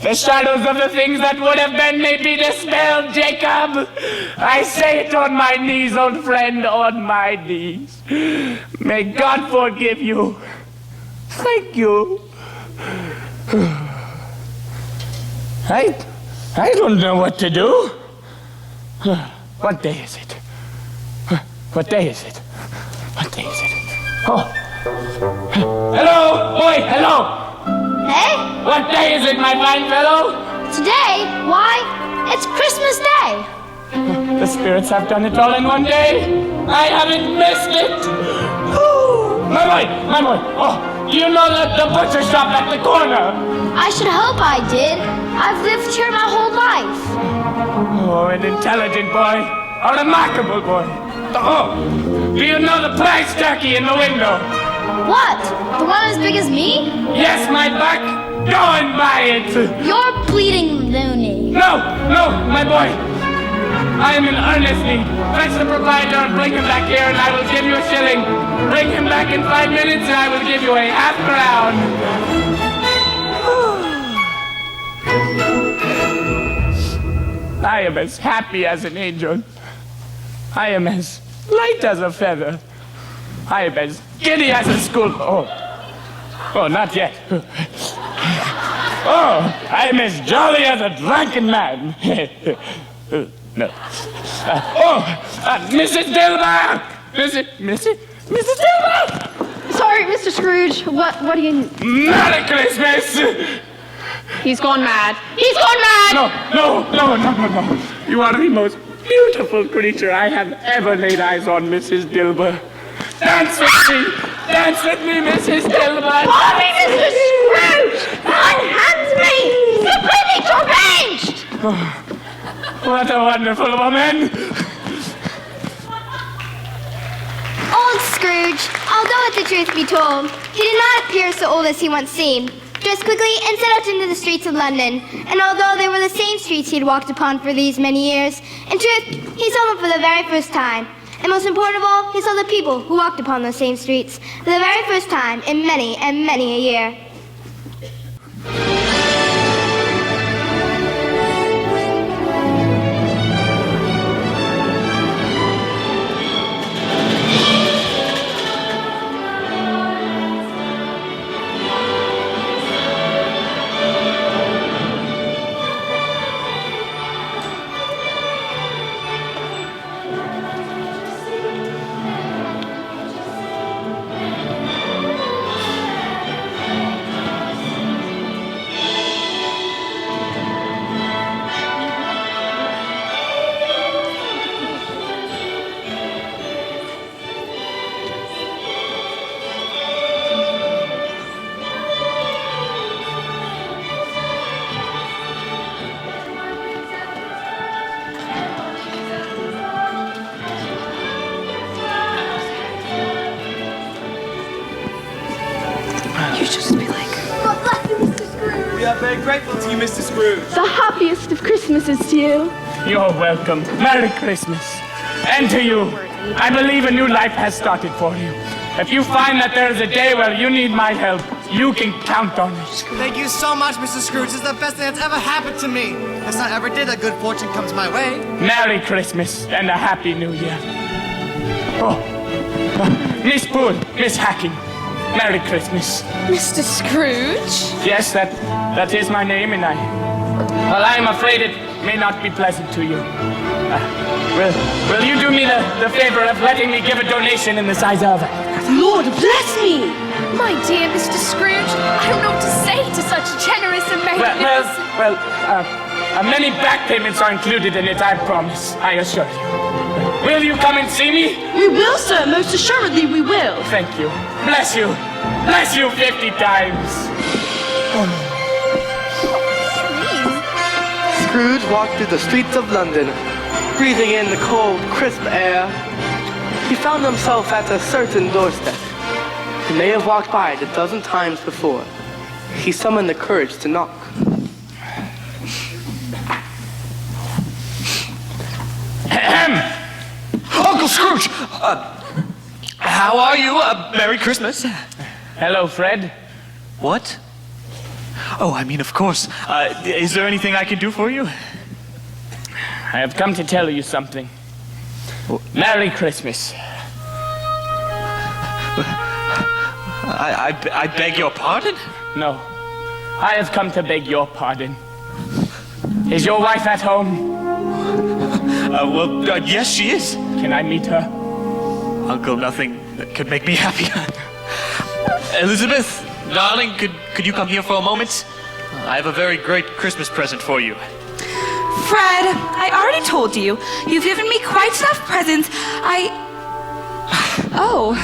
The shadows of the things that would have been may be dispelled, Jacob. I say it on my knees, old friend, on my knees. May God forgive you. Thank you. I don't know what to do. What day is it? What day is it? Oh. Hello, boy, hello. Eh? What day is it, my fine fellow? Today? Why, it's Christmas Day. The spirits have done it all in one day. I haven't missed it. My boy. Oh, do you know the butcher shop at the corner? I should hope I did. I've lived here my whole life. Oh, an intelligent boy. A remarkable boy. Oh, do you know the prize turkey in the window? What? The one as big as me? Yes, my buck. Go and buy it. You're bleeding loony. No, my boy. I am in earnest need. Fetch the proprietor and bring him back here and I will give you a shilling. Bring him back in 5 minutes and I will give you a half crown. I am as happy as an angel. I am as light as a feather. I am as giddy as a school. Oh, not yet. Oh, I am as jolly as a drunken man. No. Mrs. Dilber! Mrs. Dilber! Sorry, Mr. Scrooge. What do you... Merry Christmas! He's gone mad. He's gone mad! No. You are the most beautiful creature I have ever laid eyes on, Mrs. Dilber. Dance with me, Mrs. Dilber. Call me Mr. Scrooge! Unhand me! Completely deranged! What a wonderful woman! Old Scrooge, although let the truth be told, he did not appear so old as he once seemed, dressed quickly and set out into the streets of London, and although they were the same streets he had walked upon for these many years, in truth, he saw them for the very first time. And most important of all, he saw the people who walked upon those same streets for the very first time in many and many a year. We are very grateful to you, Mr. Scrooge. The happiest of Christmases to you. You're welcome. Merry Christmas. And to you, I believe a new life has started for you. If you find that there is a day where you need my help, you can count on it. Thank you so much, Mr. Scrooge. This is the best thing that's ever happened to me. That's not ever did that good fortune comes my way. Merry Christmas and a Happy New Year. Miss Poole, Miss Hacking, Merry Christmas. Mr. Scrooge? Yes, that is my name, and I am afraid it may not be pleasant to you. Will you do me the favor of letting me give a donation in the size of... Lord bless me! My dear Mr. Scrooge, I don't know what to say to such generous and magnificent... Many back payments are included in it, I promise, I assure you. Will you come and see me? We will, sir. Most assuredly we will. Thank you. Bless you. Bless you 50 times. Scrooge walked through the streets of London, breathing in the cold, crisp air. He found himself at a certain doorstep. He may have walked by it a dozen times before. He summoned the courage to knock. Uncle Scrooge! How are you? Merry Christmas. Hello, Fred. What? Oh, I mean, of course. Is there anything I can do for you? I have come to tell you something. Merry Christmas. I beg your pardon? No. I have come to beg your pardon. Is your wife at home? Yes, she is. Can I meet her? Uncle, nothing that could make me happier. Elizabeth, darling, could you come here for a moment? I have a very great Christmas present for you. Fred, I already told you. You've given me quite enough presents. Oh.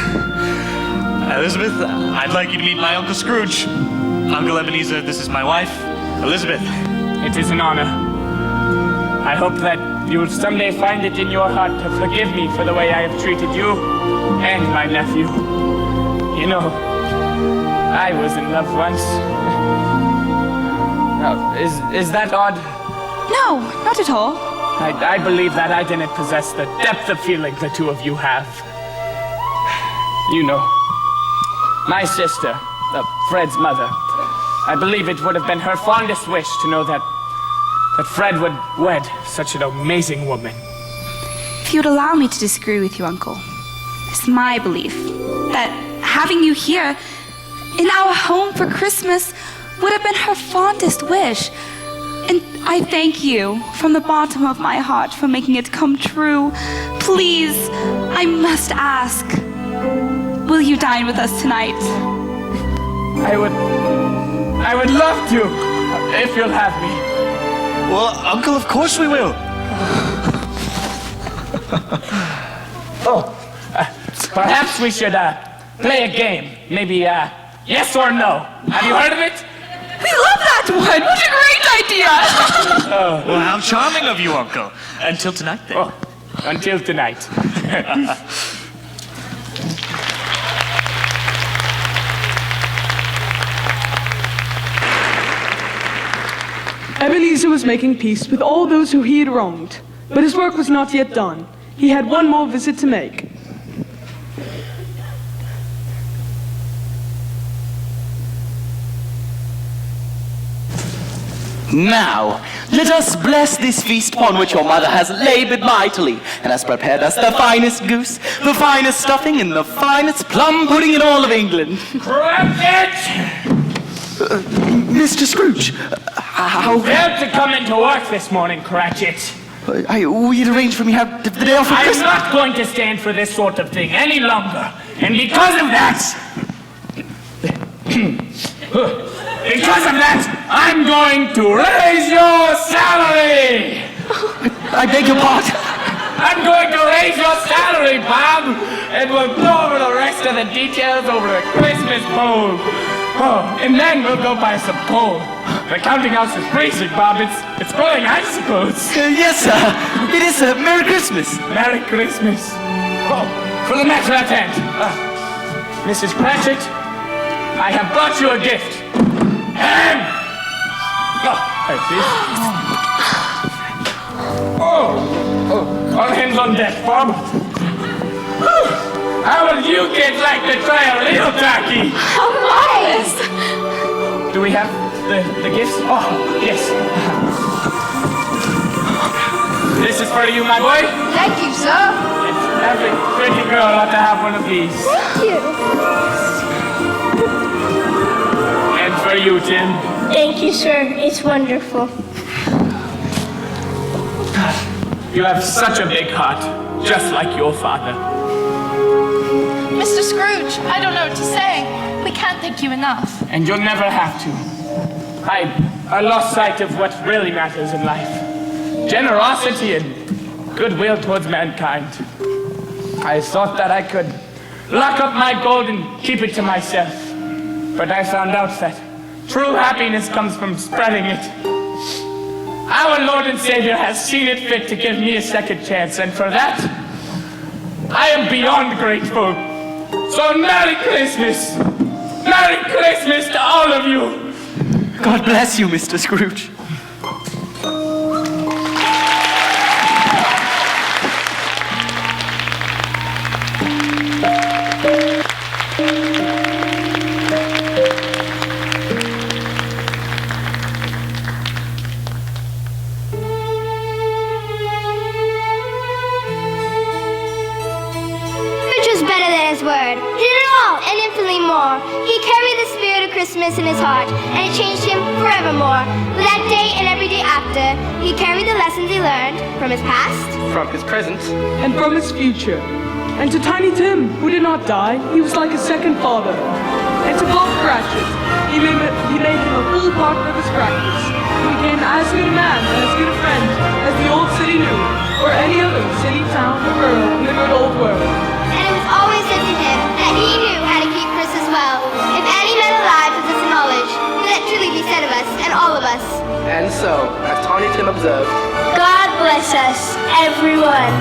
Elizabeth, I'd like you to meet my Uncle Scrooge. Uncle Ebenezer, this is my wife, Elizabeth. It is an honor. I hope that you will someday find it in your heart to forgive me for the way I have treated you and my nephew. You know, I was in love once. Is that odd? No, not at all. I believe that I didn't possess the depth of feeling the two of you have. You know, my sister, Fred's mother, I believe it would have been her fondest wish to know that Fred would wed such an amazing woman. If you would allow me to disagree with you, Uncle, it's my belief that having you here in our home for Christmas would have been her fondest wish. And I thank you from the bottom of my heart for making it come true. Please, I must ask, will you dine with us tonight? I would love to, if you'll have me. Well, Uncle, of course we will. Perhaps we should play a game. Maybe yes or no. Have you heard of it? We love that one! What a great idea! Well, how charming of you, Uncle. Until tonight, then. Oh, until tonight. Ebenezer was making peace with all those who he had wronged, but his work was not yet done. He had one more visit to make. Now, let us bless this feast upon which your mother has labored mightily and has prepared us the finest goose, the finest stuffing, and the finest plum pudding in all of England. Cratchit! Mr. Scrooge, how... Failed to come into work this morning, Cratchit. We had arranged for me to have the day off for Christmas. I'm not going to stand for this sort of thing any longer. And because of that... I'm going to raise your salary! I beg your pardon? I'm going to raise your salary, Bob! And we'll go over the rest of the details over the Christmas poll. Oh, and then we'll go buy some coal. The counting house is freezing, Bob. It's blowing icicles. Yes, sir. It is, sir. Merry Christmas. Merry Christmas. Oh, for the matter at hand. Mrs. Cratchit, I have brought you a gift. And... there it is. All hands on deck, Bob. How will you kids like to try a real turkey? How nice! Do we have the gifts? Oh, yes. This is for you, my boy. Thank you, sir. Every pretty girl ought to have one of these. Thank you. And for you, Tim. Thank you, sir. It's wonderful. You have such a big heart, just like your father. Mr. Scrooge, I don't know what to say. We can't thank you enough. And you'll never have to. I lost sight of what really matters in life. Generosity and goodwill towards mankind. I thought that I could lock up my gold and keep it to myself. But I found out that true happiness comes from spreading it. Our Lord and Savior has seen it fit to give me a second chance, and for that, I am beyond grateful. So Merry Christmas! Merry Christmas to all of you! God bless you, Mr. Scrooge. Word. He did it all and infinitely more. He carried the spirit of Christmas in his heart, and it changed him forevermore. For that day and every day after, he carried the lessons he learned from his past, from his present, and from his future. And to Tiny Tim, who did not die, he was like a second father. And to both graduates, he made him a full partner of his practice. He became as good a man and as good a friend as the old city knew, or any other city, town, or borough in the good old world. And it was always said to him that he knew how to keep Christmas well. If any man alive possessed knowledge, let truly be said of us and all of us. And so, as Tawny Tim observed, God bless us, everyone.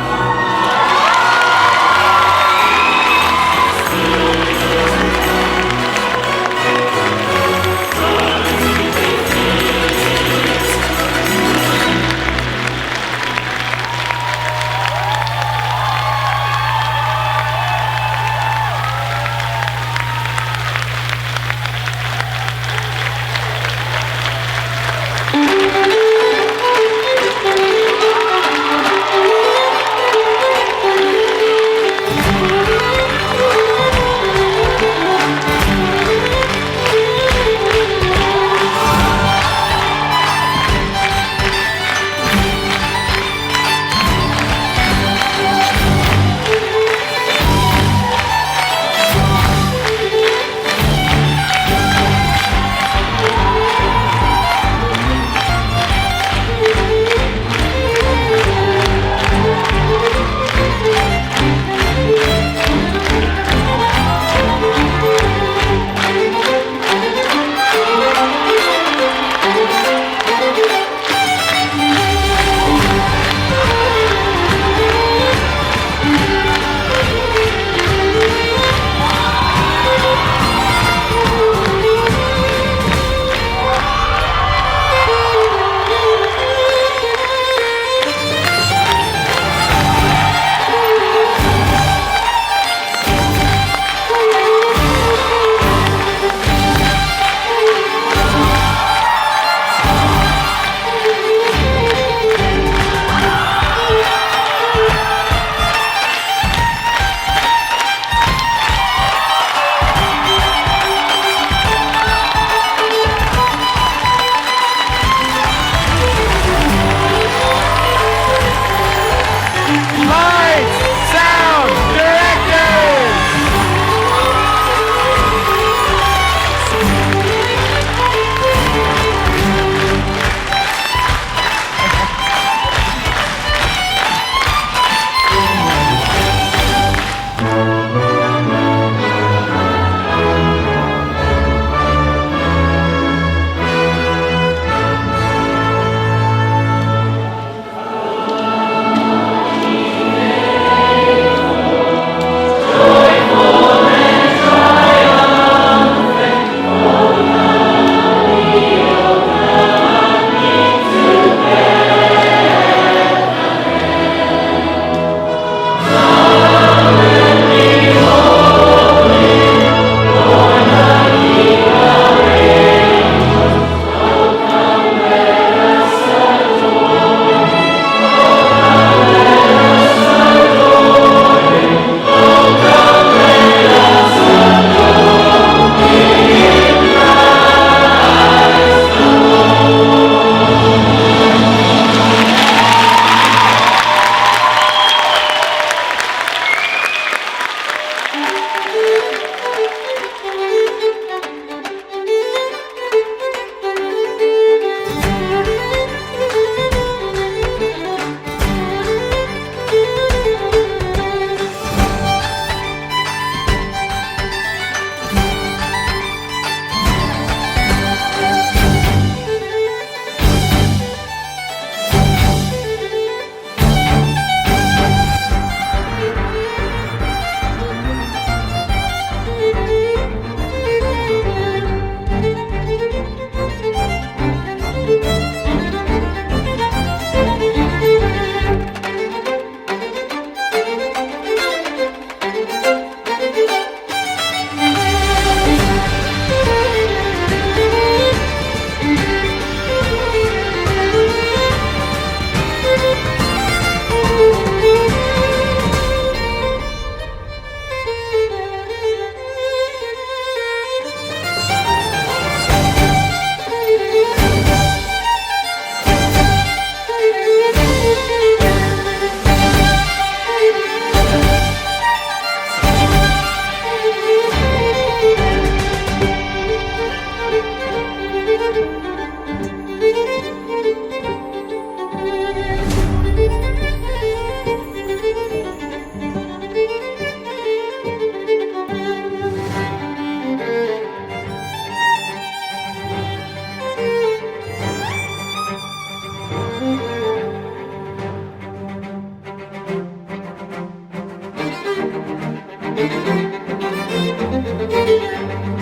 Thank you.